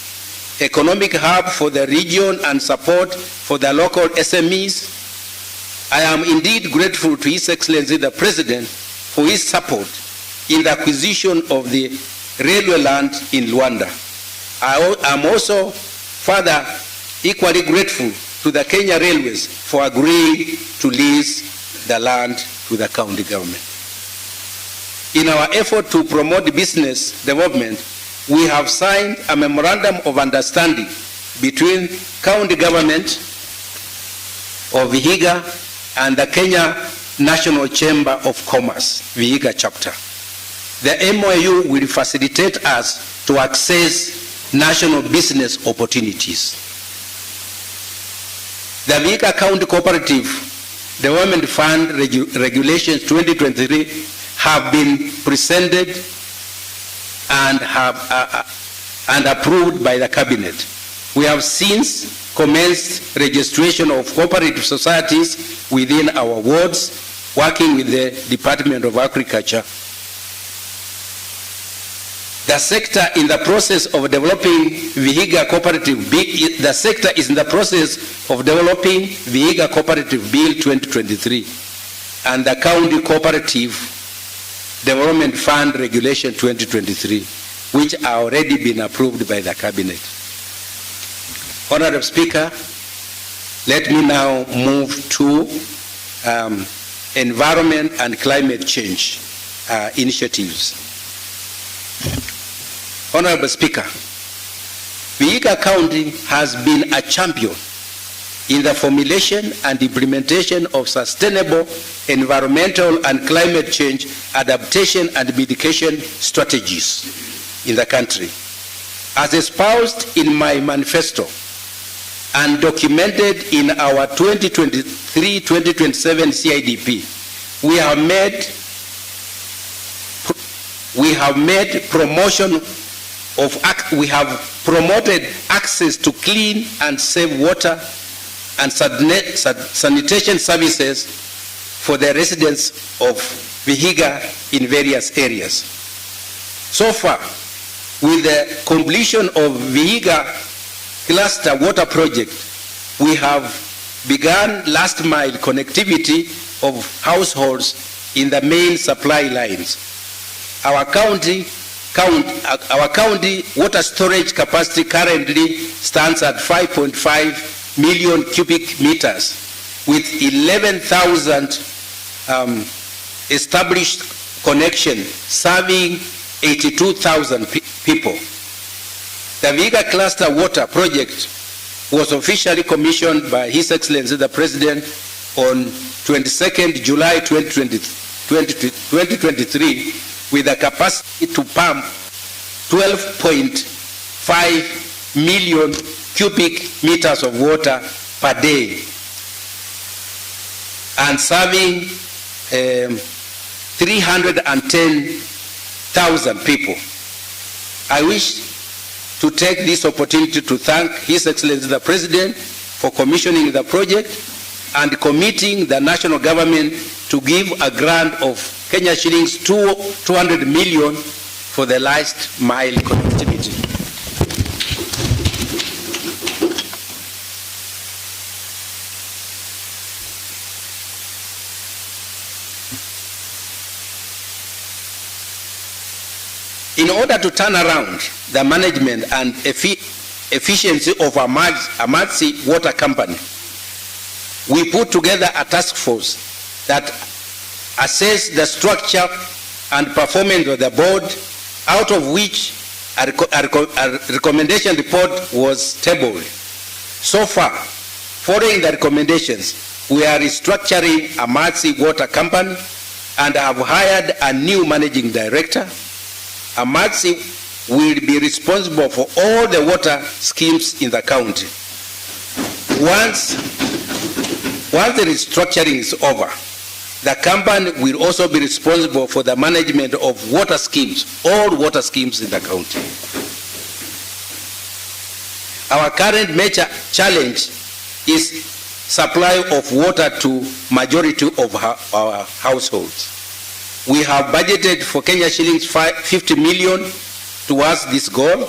economic hub for the region and support for the local SMEs. I am indeed grateful to His Excellency the President for his support in the acquisition of the railway land in Luanda. I'm also further equally grateful to the Kenya Railways for agreeing to lease the land to the county government. In our effort to promote business development, we have signed a memorandum of understanding between county government of Vihiga and the Kenya National Chamber of Commerce, Vihiga chapter. The MOU will facilitate us to access national business opportunities. The Vihiga County Cooperative Development Fund Regulations 2023 have been presented and approved by the Cabinet. We have since commenced registration of cooperative societies within our wards, working with the Department of Agriculture. The sector in the process of developing Vihiga Cooperative Bill 2023 and the County Cooperative Development Fund Regulation 2023, which are already been approved by the Cabinet. Honorable Speaker, let me now move to environment and climate change initiatives. Honorable Speaker, Vihiga County has been a champion in the formulation and implementation of sustainable environmental and climate change adaptation and mitigation strategies in the country. As espoused in my manifesto and documented in our 2023-2027 CIDP, we have promoted access to clean and safe water and sanitation services for the residents of Vihiga in various areas. So far, with the completion of Vihiga Cluster Water Project, we have begun last mile connectivity of households in the main supply lines. Our county water storage capacity currently stands at 5.5 million cubic meters, with 11,000 established connections serving 82,000 people. The Vihiga Cluster Water Project was officially commissioned by His Excellency the President on 22nd July 2023 with a capacity to pump 12.5 million cubic meters of water per day and serving 310,000 people. I wish to take this opportunity to thank His Excellency the President for commissioning the project and committing the national government to give a grant of Kenya shillings 200 million for the last mile connectivity. In order to turn around the management and efficiency of Amadsi Water Company, we put together a task force that assessed the structure and performance of the board, out of which a recommendation report was tabled. So far, following the recommendations, we are restructuring Amadsi Water Company and have hired a new managing director. Amadsi will be responsible for all the water schemes in the county. Once the restructuring is over, the company will also be responsible for the management of water schemes, all water schemes in the county. Our current major challenge is supply of water to majority of our households. We have budgeted for Kenya shillings 50 million towards this goal,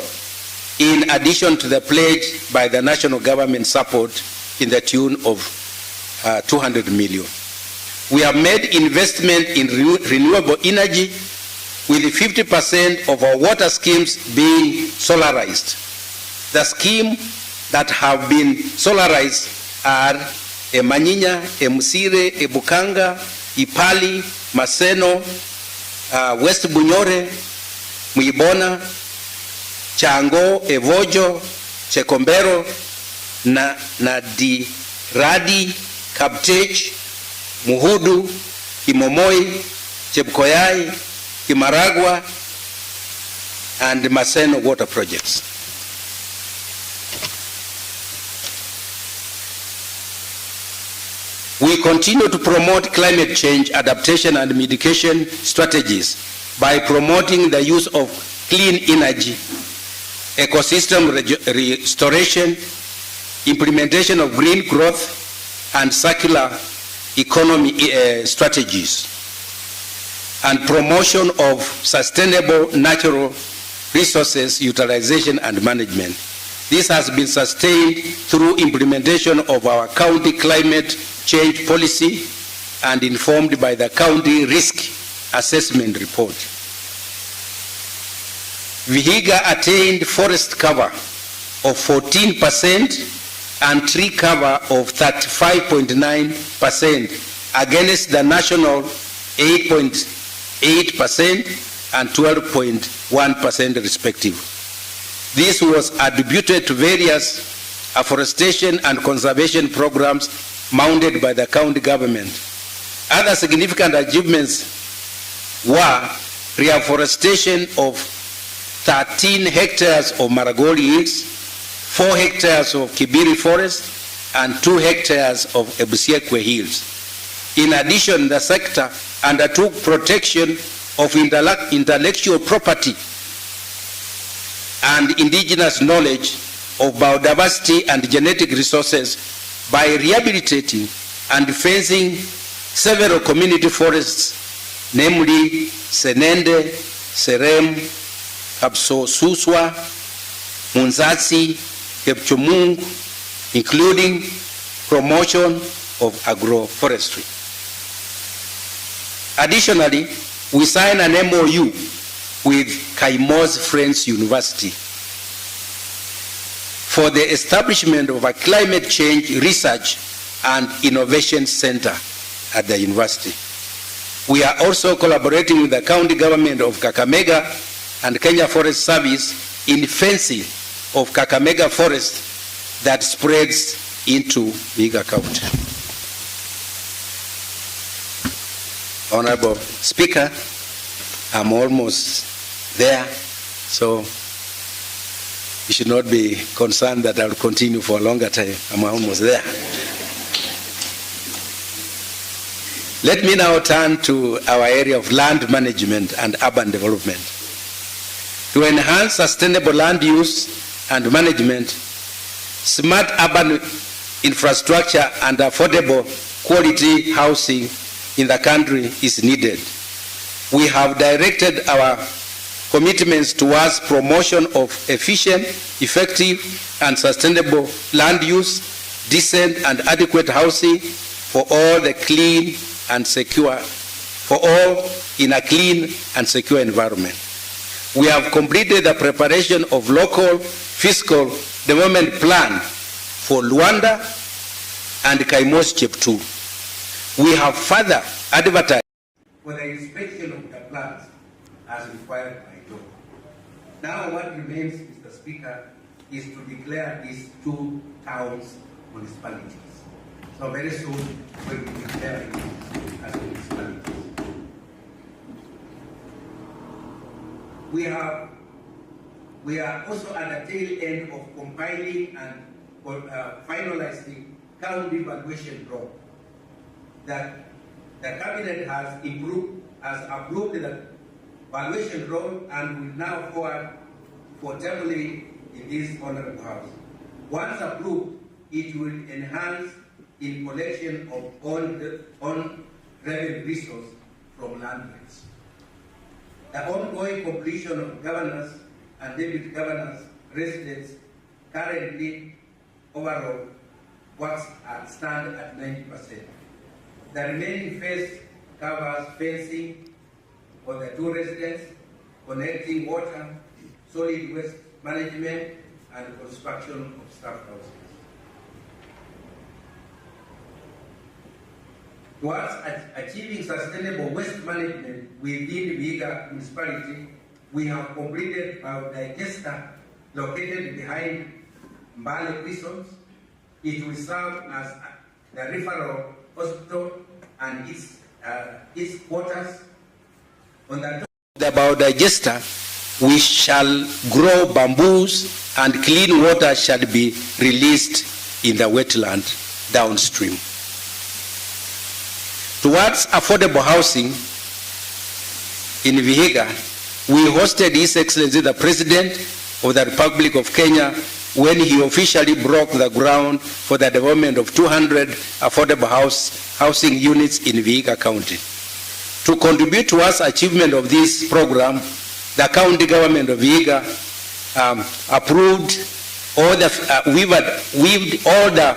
in addition to the pledge by the national government support in the tune of 200 million. We have made investment in renewable energy with 50% of our water schemes being solarized. The scheme that have been solarized are Emanyinya, Emusire, Ebukanga, Ipali, Maseno, West Bunyore, Muibona, Chango, Evojo, Chekombero, Nadiradi, Kaptech, Muhudu, Kimomoi, Chepkoyai, Kimaragwa, and Maseno water projects. We continue to promote climate change adaptation and mitigation strategies by promoting the use of clean energy, ecosystem restoration, implementation of green growth, and circular economy strategies, and promotion of sustainable natural resources utilization and management. This has been sustained through implementation of our county climate change policy and informed by the county risk assessment report. Vihiga attained forest cover of 14% and tree cover of 35.9% against the national 8.8% and 12.1% respectively. This was attributed to various afforestation and conservation programs mounted by the county government. Other significant achievements were reforestation of 13 hectares of Maragoli Hills, 4 hectares of Kibiri Forest, and 2 hectares of Ebusiekwe Hills. In addition, the sector undertook protection of intellectual property and indigenous knowledge of biodiversity and genetic resources by rehabilitating and fencing several community forests, namely Senende, Serem, Kapso-Suswa, Munzatsi, Kepchumung, including promotion of agroforestry. Additionally, we signed an MOU with Kaimos Friends University for the establishment of a climate change research and innovation center at the university. We are also collaborating with the county government of Kakamega and Kenya Forest Service in fencing of Kakamega Forest that spreads into Vihiga County. Honorable Speaker, I'm almost there, so you should not be concerned that I'll continue for a longer time. I'm almost there. Let me now turn to our area of land management and urban development. To enhance sustainable land use and management, smart urban infrastructure and affordable quality housing in the country is needed. We have directed our commitments towards promotion of efficient, effective, and sustainable land use, decent and adequate housing for all in a clean and secure environment. We have completed the preparation of local fiscal development plan for Luanda and Kaimos Cheptu. We have further advertised for the inspection of the plans as required by law. Now what remains, Mr. Speaker, is to declare these 2 towns municipalities. So very soon we will be declaring them as municipalities. We are also at the tail end of compiling and finalizing county valuation law that the cabinet has approved the valuation law and will now forward for tabling in this honorable house. Once approved, it will enhance in collection of on revenue resource from land rates. The ongoing completion of governors and deputy governors residents currently overall works stand at 90%. The remaining phase covers fencing for the 2 residents connecting water, solid waste management, and construction of staff houses. Towards achieving sustainable waste management within Vihiga municipality, we have completed biodigester located behind Mbale prisons. It will serve as the referral hospital and its quarters. On the top of the biodigester, we shall grow bamboos and clean water shall be released in the wetland downstream. Towards affordable housing in Vihiga, we hosted His Excellency the President of the Republic of Kenya when he officially broke the ground for the development of 200 affordable housing units in Vihiga County. To contribute towards achievement of this program, the county government of Vihiga approved all waived all the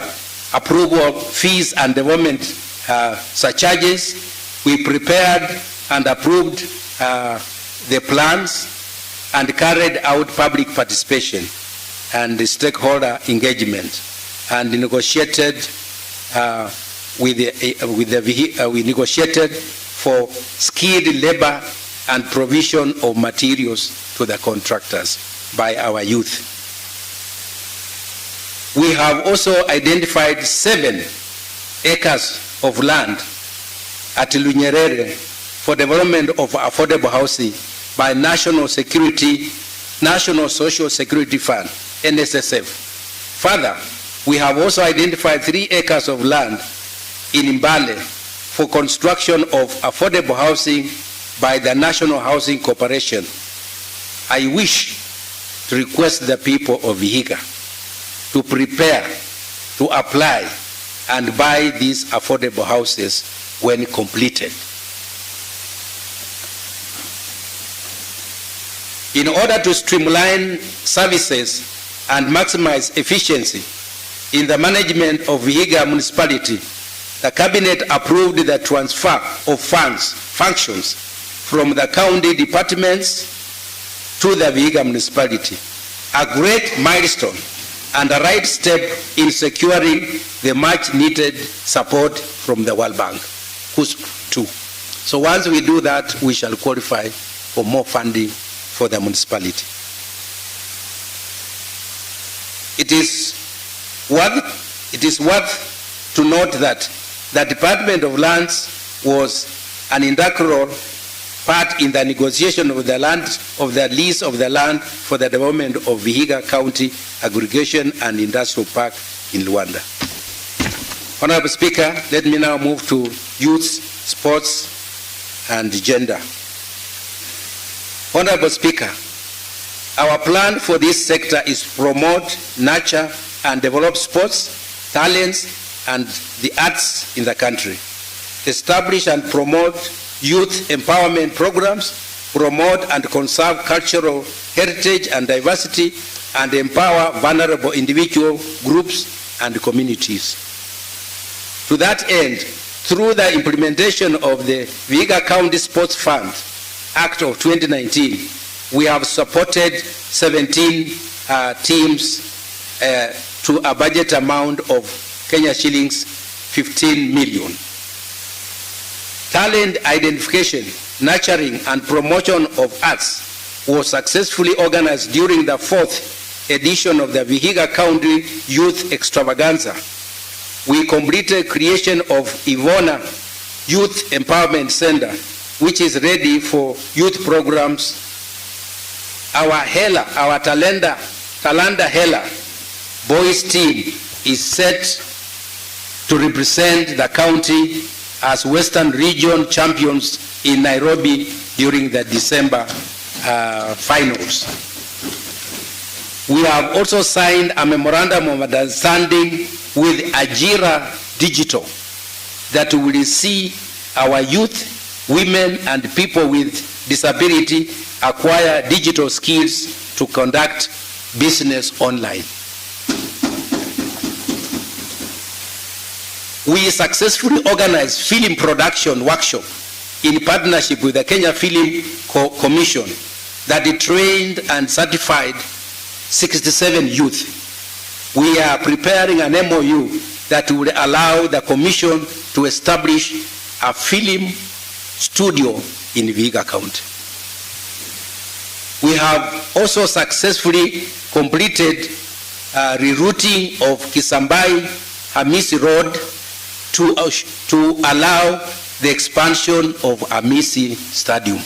approval fees and development surcharges. We prepared and approved the plans and carried out public participation and the stakeholder engagement, and negotiated we negotiated for skilled labor and provision of materials to the contractors by our youth. We have also identified 7 acres of land at Lunyerere for development of affordable housing by National Social Security Fund, NSSF. Further, we have also identified 3 acres of land in Mbale for construction of affordable housing by the National Housing Corporation. I wish to request the people of Vihiga to prepare to apply and buy these affordable houses when completed. In order to streamline services and maximize efficiency in the management of Vihiga municipality, the Cabinet approved the transfer of functions from the county departments to the Vihiga municipality, a great milestone and a right step in securing the much needed support from the World Bank, KUSP 2. So once we do that, we shall qualify for more funding for the municipality. It is worth to note that the Department of Lands was an integral part in the negotiation of the lease of the land for the development of Vihiga County Aggregation and Industrial Park in Luanda. Honorable Speaker, let me now move to youth, sports, and gender. Honorable Speaker, our plan for this sector is to promote, nurture, and develop sports, talents, and the arts in the country. Establish and promote youth empowerment programs, promote and conserve cultural heritage and diversity, and empower vulnerable individual groups and communities. To that end, through the implementation of the Vihiga County Sports Fund Act of 2019, we have supported 17 teams to a budget amount of Kenya shillings 15 million. Talent identification, nurturing, and promotion of arts was successfully organized during the 4th edition of the Vihiga County Youth Extravaganza. We completed creation of Ivona Youth Empowerment Center, which is ready for youth programs. Our Talanda Hela boys team is set to represent the county as Western Region champions in Nairobi during the December finals. We have also signed a memorandum of understanding with Ajira Digital that will see our youth, women, and people with disability acquire digital skills to conduct business online. We successfully organized film production workshop in partnership with the Kenya Film Commission that trained and certified 67 youth. We are preparing an MOU that would allow the Commission to establish a film studio in Vihiga County. We have also successfully completed rerouting of Kisambai Hamisi Road to allow the expansion of Hamisi Stadium.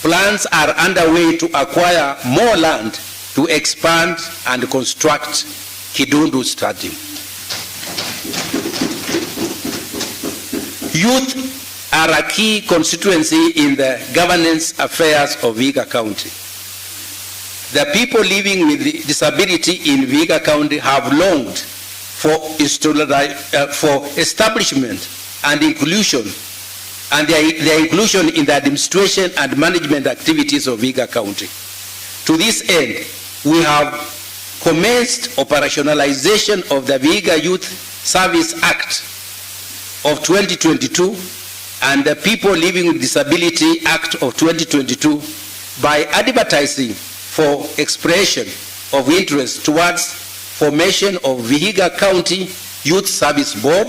Plans are underway to acquire more land to expand and construct Kidundu Stadium. Youth are a key constituency in the governance affairs of Vihiga County. The people living with disability in Vihiga County have longed for establishment and inclusion, and their inclusion in the administration and management activities of Vihiga County. To this end, we have commenced operationalization of the Vihiga Youth Service Act of 2022 and the People Living with Disability Act of 2022 by advertising for expression of interest towards formation of Vihiga County Youth Service Board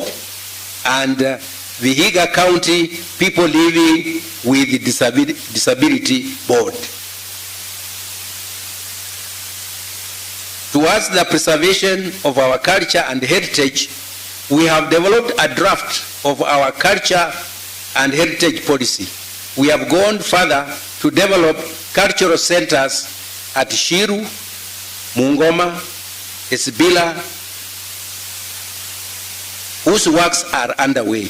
and Vihiga County People Living with Disability Board. Towards the preservation of our culture and heritage, we have developed a draft of our culture and heritage policy. We have gone further to develop cultural centers at Shiru, Mungoma, Esbila, whose works are underway.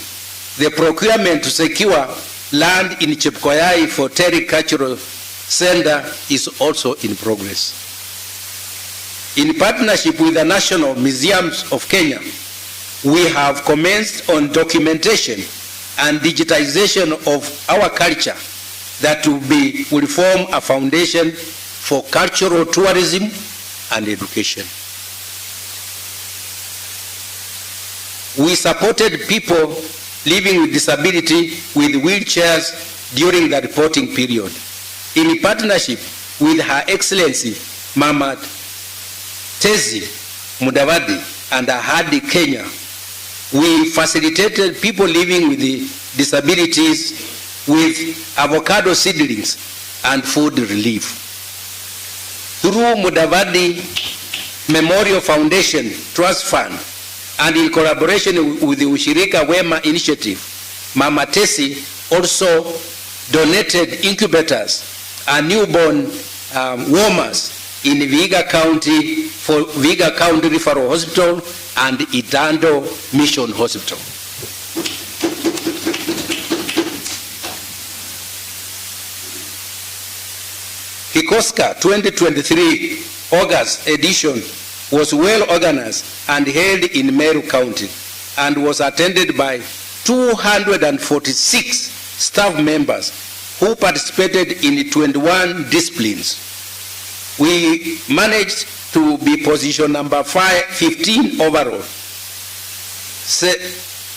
The procurement to secure land in Chepkoyai for Terry Cultural Center is also in progress. In partnership with the National Museums of Kenya, we have commenced on documentation and digitization of our culture that will form a foundation for cultural tourism and education. We supported people living with disability with wheelchairs during the reporting period. In partnership with Her Excellency Mama Tezi Mudavadi and Ahadi Kenya, we facilitated people living with disabilities with avocado seedlings and food relief. Through Mudavadi Memorial Foundation Trust Fund and in collaboration with the Ushirika Wema Initiative, Mama Tesi also donated incubators and newborn warmers in Vihiga County for Vihiga County Referral Hospital and Idando Mission Hospital. Kikoska 2023 August edition was well organized and held in Meru County and was attended by 246 staff members who participated in 21 disciplines. We managed to be position number 15 overall.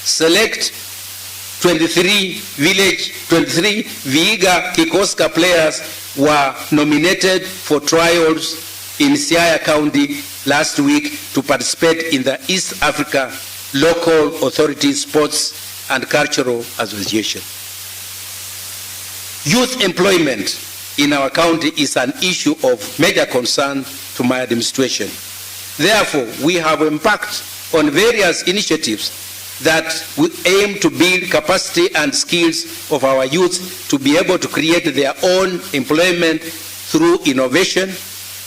Select 23 Vihiga Kikoska players were nominated for trials in Siaya County last week to participate in the East Africa Local Authority Sports and Cultural Association. Youth employment in our county is an issue of major concern to my administration. Therefore, we have embarked on various initiatives that will aim to build capacity and skills of our youth to be able to create their own employment through innovation,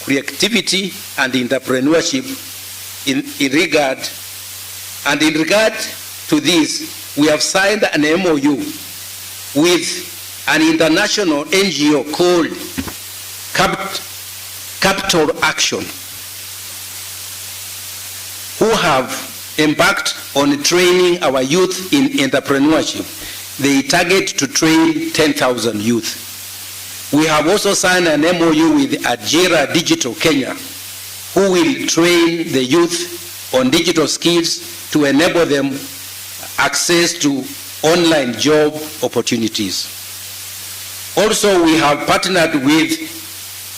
creativity, and entrepreneurship. In regard to this, we have signed an MOU with an international NGO called Capital Action, who have embarked on training our youth in entrepreneurship. They target to train 10,000 youth. We have also signed an MOU with Ajira Digital Kenya, who will train the youth on digital skills to enable them access to online job opportunities. Also, we have partnered with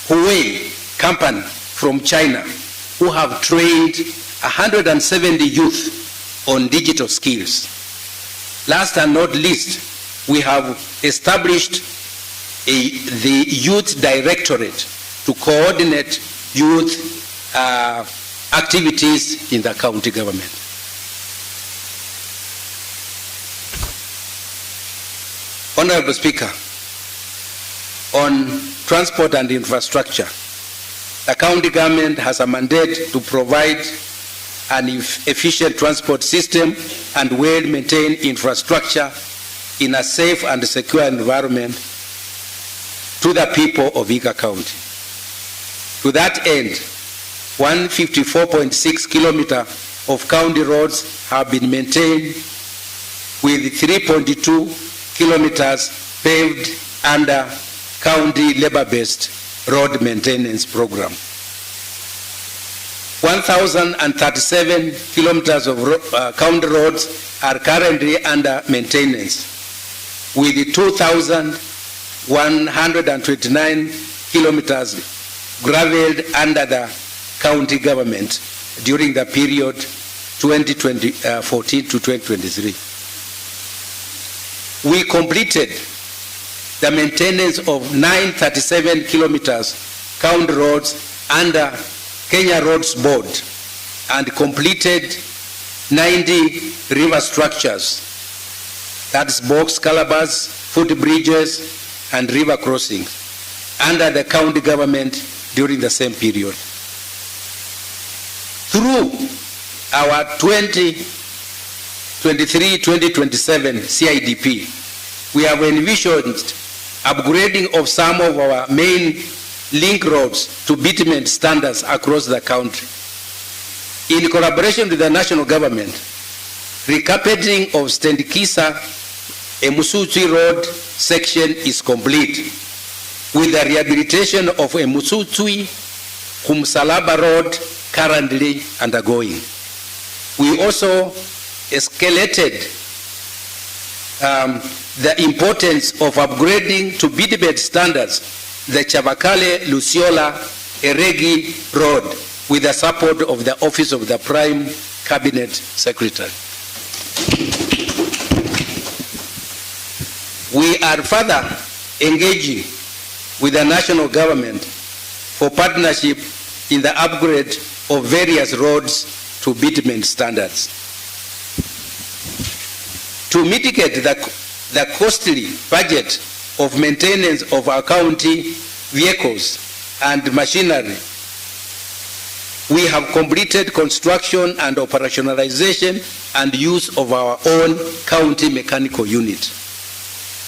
Huawei company from China, who have trained 170 youth on digital skills. Last and not least, we have established the Youth Directorate to coordinate youth activities in the county government. Honorable Speaker, on transport and infrastructure, the county government has a mandate to provide an efficient transport system and well-maintained infrastructure in a safe and secure environment to the people of Vihiga County. To that end, 154.6 kilometers of county roads have been maintained, with 3.2 kilometers paved under county labor-based road maintenance program. 1,037 kilometers of county roads are currently under maintenance, with 2,129 kilometers gravelled under the county government during the period 2014 to 2023. We completed the maintenance of 937 kilometers county roads under Kenya Roads Board and completed 90 river structures, that's box culverts, footbridges, and river crossings, under the county government during the same period. Through our 2023-2027 CIDP, we have envisioned upgrading of some of our main link roads to bitumen standards across the country. In collaboration with the national government, recarpeting of Stendikisa Emusutwi Road section is complete, with the rehabilitation of Emusutwi Kumsalaba Road currently undergoing. We also escalated the importance of upgrading to bitumen standards the Chavakale-Lusiola Eregi Road with the support of the Office of the Prime Cabinet Secretary. We are further engaging with the national government for partnership in the upgrade of various roads to bitumen standards. To mitigate the costly budget of maintenance of our county vehicles and machinery, we have completed construction and operationalization and use of our own county mechanical unit.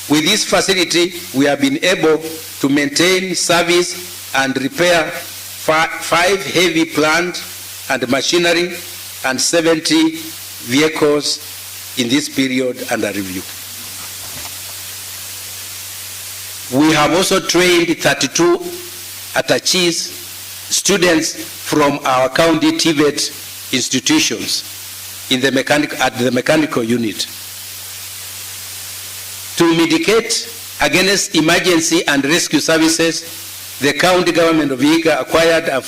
With this facility, we have been able to maintain, service, and repair 5 heavy plant and machinery and 70 vehicles in this period under review. We have also trained 32 attaches, students from our county TVET institutions in the mechanical unit. To mitigate against emergency and rescue services, the county government of Vihiga acquired a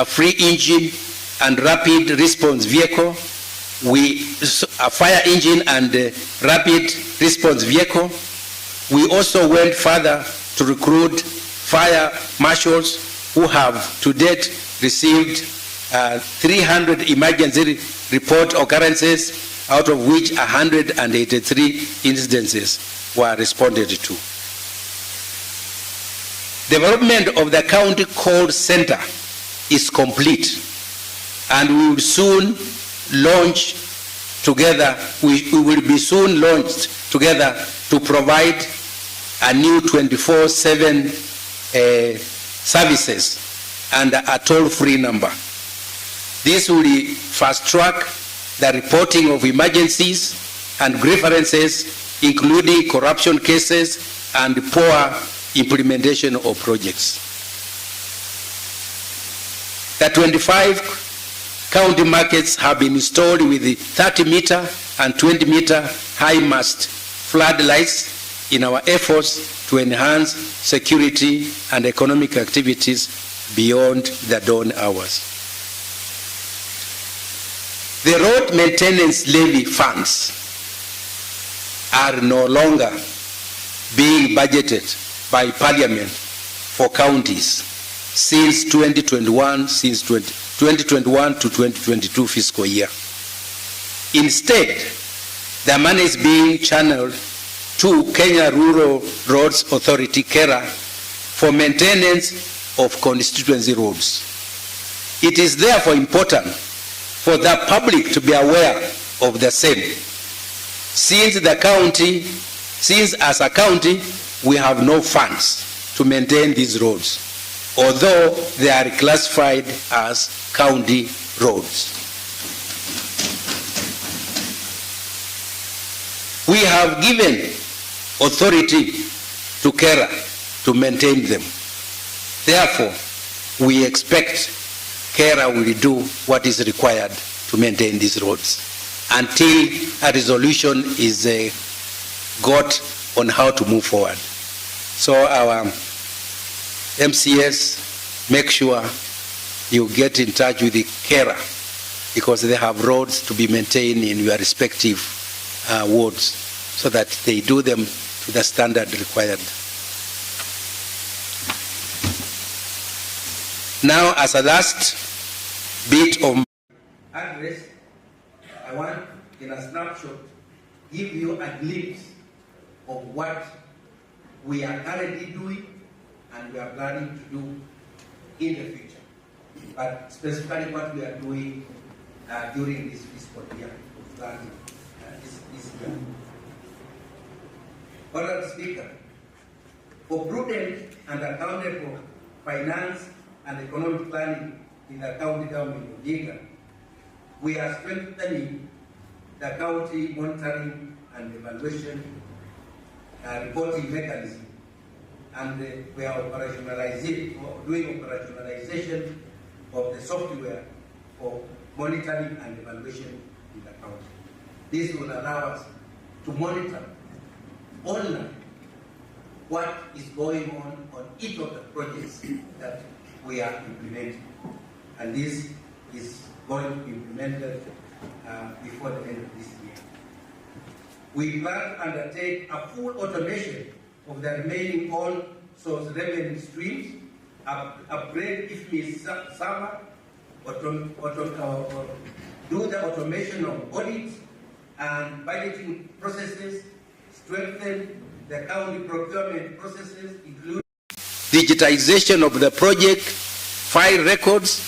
free engine and rapid response vehicle, a fire engine and rapid response vehicle. We also went further to recruit fire marshals who have to date received 300 emergency report occurrences, out of which 183 incidences were responded to. Development of the county call center is complete, and we will soon launch together, we will be soon launched together to provide a new 24/7 services and a toll-free number. This will fast-track the reporting of emergencies and grievances, including corruption cases and poor implementation of projects. The 25 county markets have been installed with the 30-meter and 20-meter high mast floodlights in our efforts to enhance security and economic activities beyond the dawn hours. The road maintenance levy funds are no longer being budgeted by Parliament for counties since 2021 to 2022 fiscal year. Instead, the money is being channeled to Kenya Rural Roads Authority, KERA, for maintenance of constituency roads. It is therefore important for the public to be aware of the same, since as a county we have no funds to maintain these roads, although they are classified as county roads. We have given authority to KERA to maintain them. Therefore, we expect KERA will do what is required to maintain these roads until a resolution is got on how to move forward. So our MCS, make sure you get in touch with the KERA, because they have roads to be maintained in your respective wards, so that they do them to the standard required. Now, as a last bit of address, I want, in a snapshot, give you a glimpse of what we are currently doing and we are planning to do in the future, but specifically what we are doing during this fiscal year, this year. Honourable Speaker, for prudent and accountable finance and economic planning in the county government of Vihiga, we are strengthening the county monitoring and evaluation reporting mechanism, and we are doing operationalization of the software for monitoring and evaluation in the county. This will allow us to monitor online what is going on each of the projects that we are implementing, and this is going to be implemented before the end of this year. We plan to undertake a full automation of the remaining all-source revenue streams, upgrade IFMI's server, do the automation of audits and budgeting processes, strengthen the county procurement processes, including digitization of the project, file records,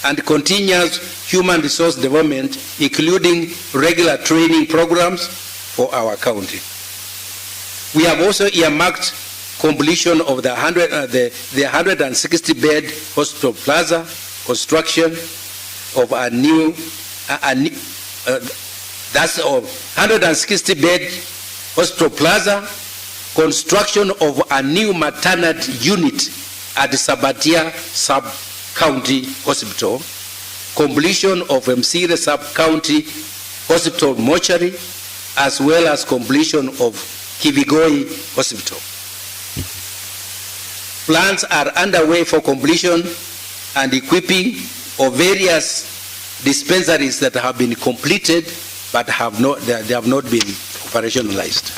and continuous human resource development, including regular training programs for our county. We have also earmarked completion of the 160-bed hospital plaza, construction of a new, that's of 160-bed hospital plaza, construction of a new maternity unit at the Sabatia Sub-County Hospital, completion of Msire Sub-County Hospital mortuary, as well as completion of Kivigoi Hospital. Plans are underway for completion and equipping of various dispensaries that have been completed but they have not been operationalized.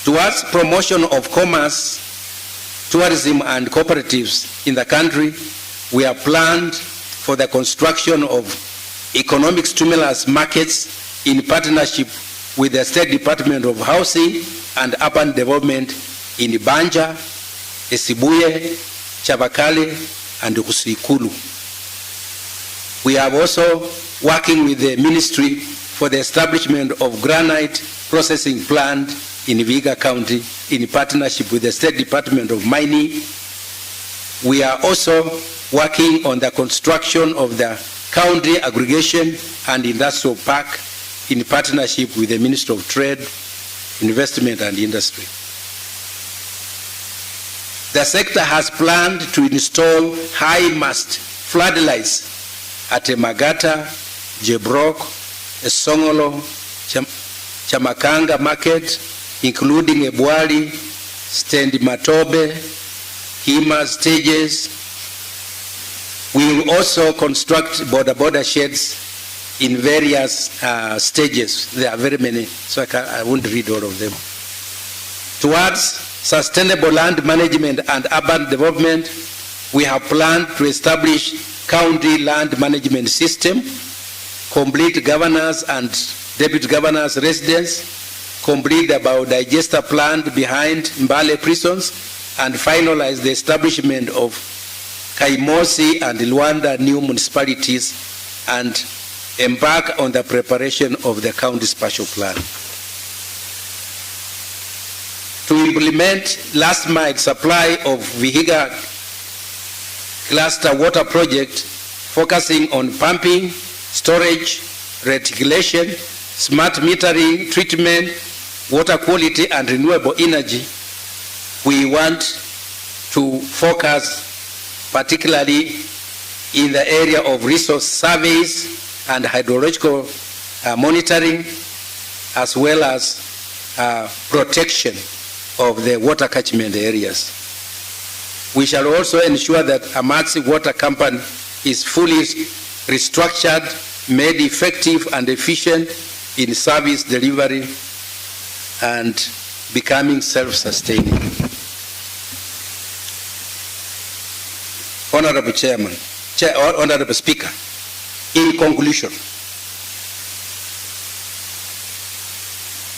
Towards promotion of commerce, tourism and cooperatives in the country, we have planned for the construction of economic stimulus markets in partnership with the State Department of Housing and Urban Development in Banja, Esibuye, Chavakali, and Usikulu. We are also working with the Ministry for the establishment of granite processing plant in Vihiga County in partnership with the State Department of Mining. We are also working on the construction of the County Aggregation and Industrial Park in partnership with the Ministry of Trade, Investment and Industry. The sector has planned to install high-mast floodlights at Magata, Jebrok, Songolo, Chamakanga Market, including Ebwali, Stand Matobe, Hima stages. We will also construct border sheds in various stages. There are very many, so I won't read all of them. Towards sustainable land management and urban development, we have planned to establish county land management system, complete governors and deputy governors' residence, complete the biodigester plant behind Mbale prisons, and finalize the establishment of Kaimosi and Luanda new municipalities, and embark on the preparation of the county spatial plan. To implement last mile supply of Vihiga cluster water project, focusing on pumping, storage, reticulation, smart metering, treatment, water quality, and renewable energy, we want to focus particularly in the area of resource surveys and hydrological monitoring, as well as protection of the water catchment areas. We shall also ensure that Amatsi Water Company is fully restructured, made effective and efficient in service delivery, and becoming self-sustaining. Honorable Chairman, Honorable Speaker, in conclusion,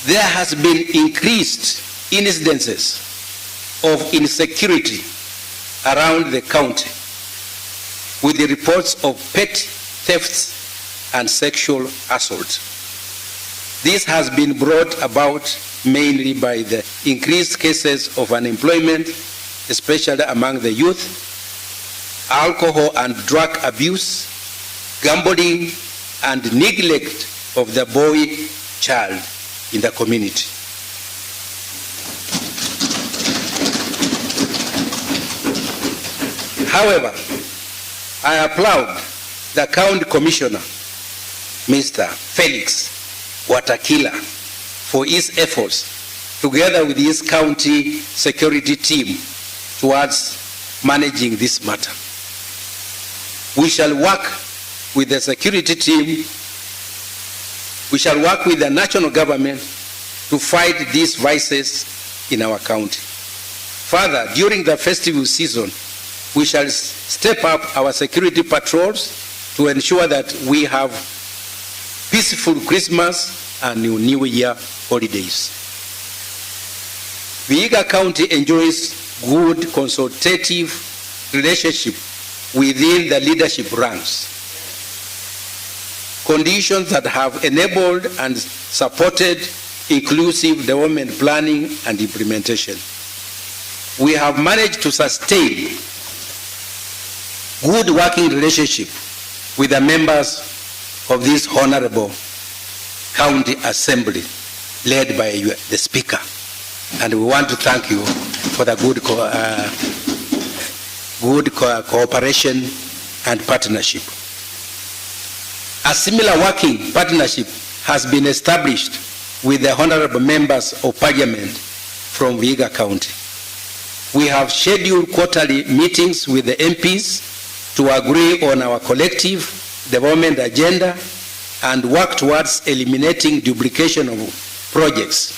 there has been increased incidences of insecurity around the county, with the reports of petty thefts and sexual assault. This has been brought about mainly by the increased cases of unemployment, especially among the youth, alcohol and drug abuse, gambling, and neglect of the boy child in the community. However, I applaud the County Commissioner, Mr. Felix Watakila, for his efforts, together with his county security team, towards managing this matter. We shall work with the security team, we shall work with the national government to fight these vices in our county. Further, during the festival season, we shall step up our security patrols to ensure that we have peaceful Christmas and New Year holidays. Vihiga County enjoys good consultative relationship within the leadership ranks, conditions that have enabled and supported inclusive development planning and implementation. We have managed to sustain good working relationship with the members of this honorable county assembly led by the speaker, and we want to thank you for the good cooperation and partnership. A similar working partnership has been established with the honorable members of parliament from Vihiga County. We have scheduled quarterly meetings with the MPs to agree on our collective development agenda and work towards eliminating duplication of projects.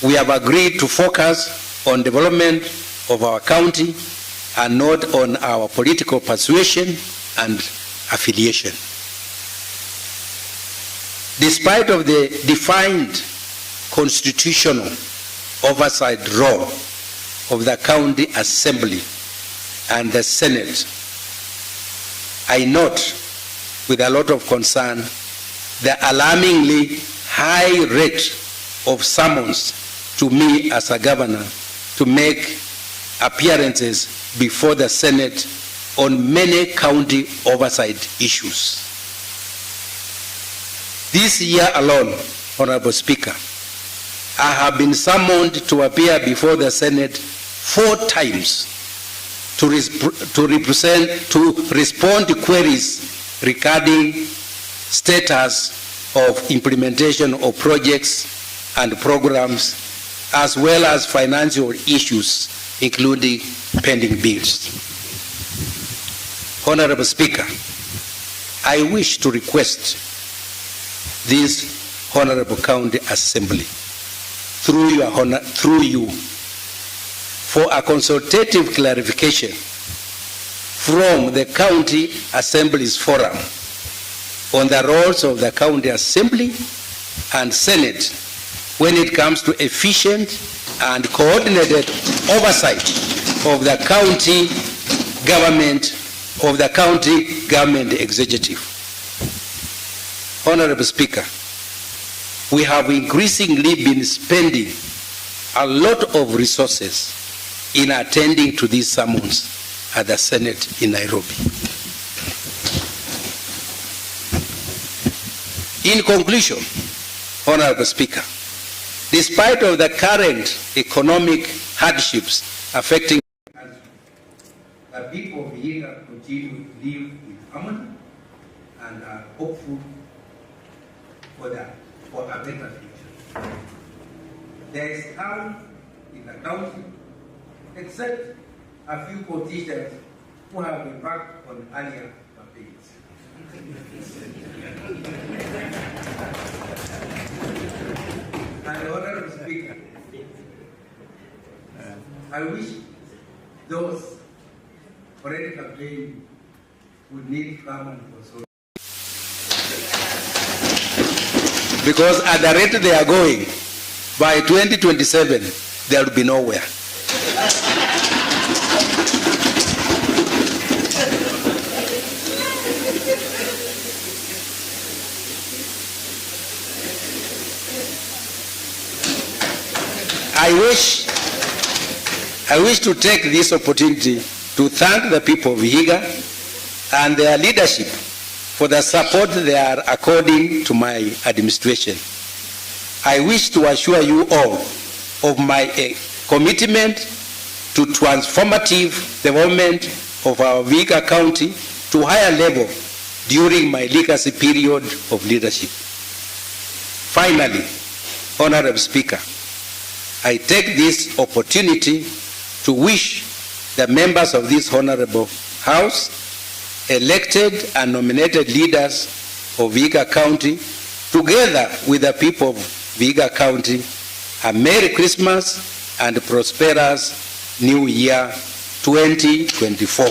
We have agreed to focus on development of our county and not on our political persuasion and affiliation. Despite of the defined constitutional oversight role of the county assembly and the Senate, I note with a lot of concern the alarmingly high rate of summons to me as a governor to make appearances before the Senate on many county oversight issues. This year alone, Honorable Speaker, I have been summoned to appear before the Senate 4 times to respond to queries regarding status of implementation of projects and programs, as well as financial issues, including pending bills. Honorable Speaker, I wish to request this Honorable County Assembly, through you, for a consultative clarification from the County Assembly's Forum on the roles of the County Assembly and Senate when it comes to efficient and coordinated oversight of the county government executive. Honorable Speaker, we have increasingly been spending a lot of resources in attending to these summons at the Senate in Nairobi. In conclusion, Honorable Speaker, despite of the current economic hardships affecting the country, the people of Vihiga continue to live with harmony and are hopeful for a better future. There is calm in the county, except a few politicians who have embarked on earlier campaigns. And Honorable Speaker, I wish those already campaigning would need calm and consolation. Because at the rate they are going, by 2027, there will be nowhere. I wish to take this opportunity to thank the people of Vihiga and their leadership for the support they are according to my administration. I wish to assure you all of my commitment to transformative development of our Vihiga County to higher level during my legacy period of leadership. Finally, Honorable Speaker, I take this opportunity to wish the members of this Honorable House, elected and nominated leaders of Vihiga County, together with the people of Vihiga County, a Merry Christmas and prosperous New Year 2024.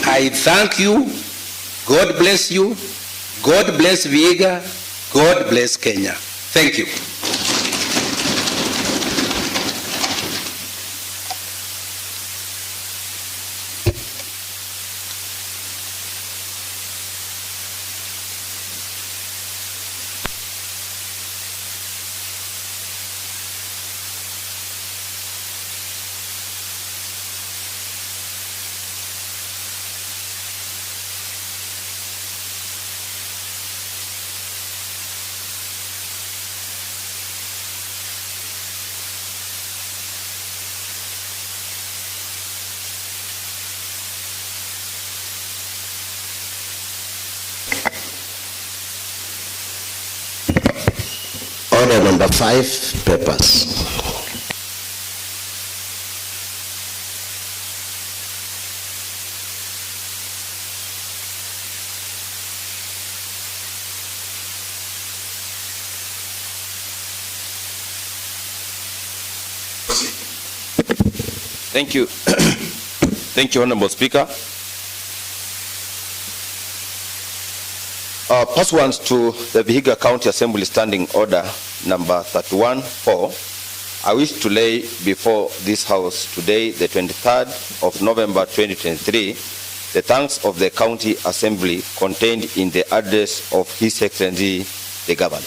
I thank you. God bless you. God bless Vihiga. God bless Kenya. Thank you.
Order number 5, papers.
Thank you. Thank you, Honorable Speaker. Pursuant to the Vihiga County Assembly Standing Order number 31-4, I wish to lay before this House today, the 23rd of November 2023, the thanks of the County Assembly contained in the address of His Excellency the Governor.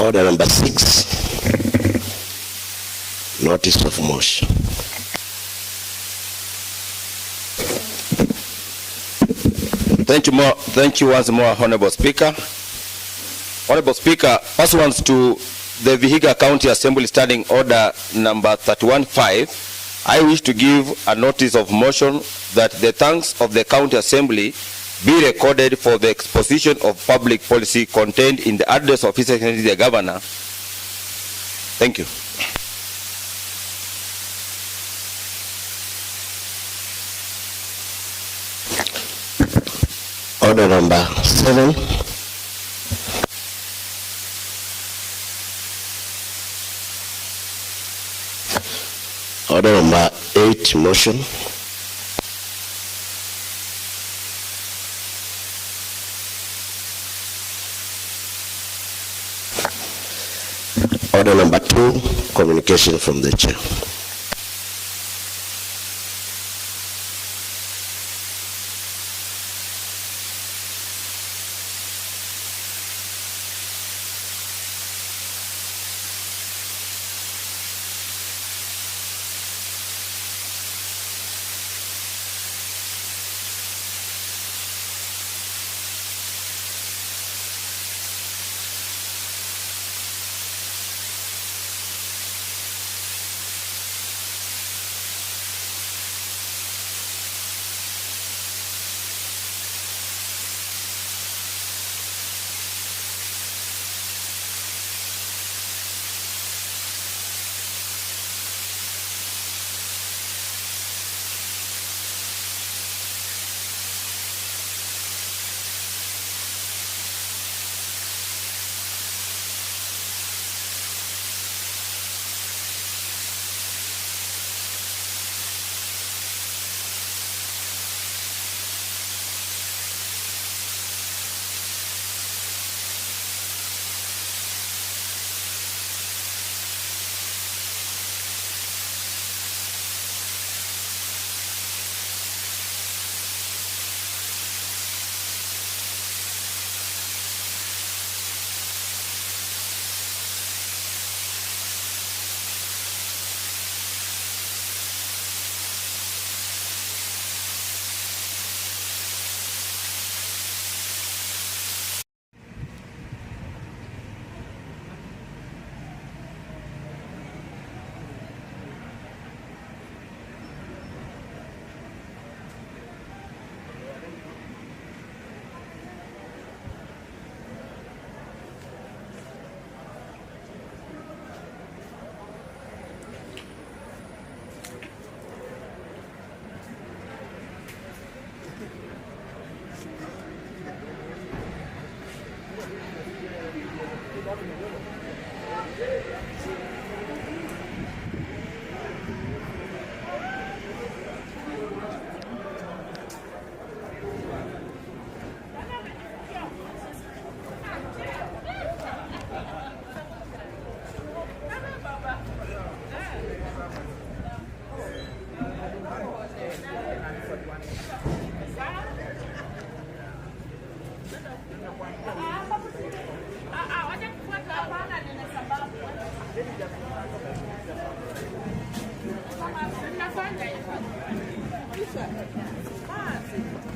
Order number 6, notice of motion.
Thank you once more, Honorable Speaker. Honorable Speaker, pursuant to the Vihiga County Assembly Standing Order number 31-5, I wish to give a notice of motion that the thanks of the County Assembly be recorded for the exposition of public policy contained in the address of His Excellency the Governor. Thank you.
Order number 7. Order number 8, motion. Order number 2, communication from the chair.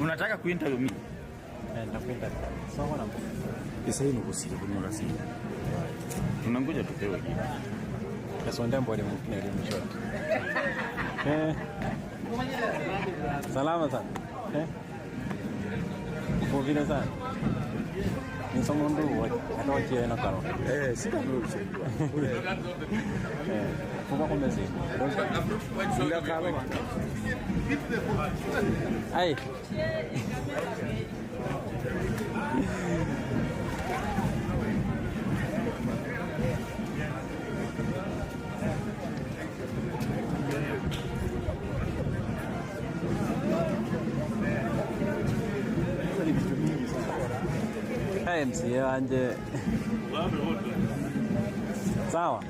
Unataka kuinterview mimi? Nitakwenda. Sawa na pesa hii nukusikia kunyora simu. Tunangoja tupewe kitu. Pesa ndio mbona mwingine alimshot. Salama sana. Uko vile sana. Ni somo ndio atoke na karo. Sika ndio. Kwa kwa mezi. Ndio karo. Ai. MC anje. Sawa.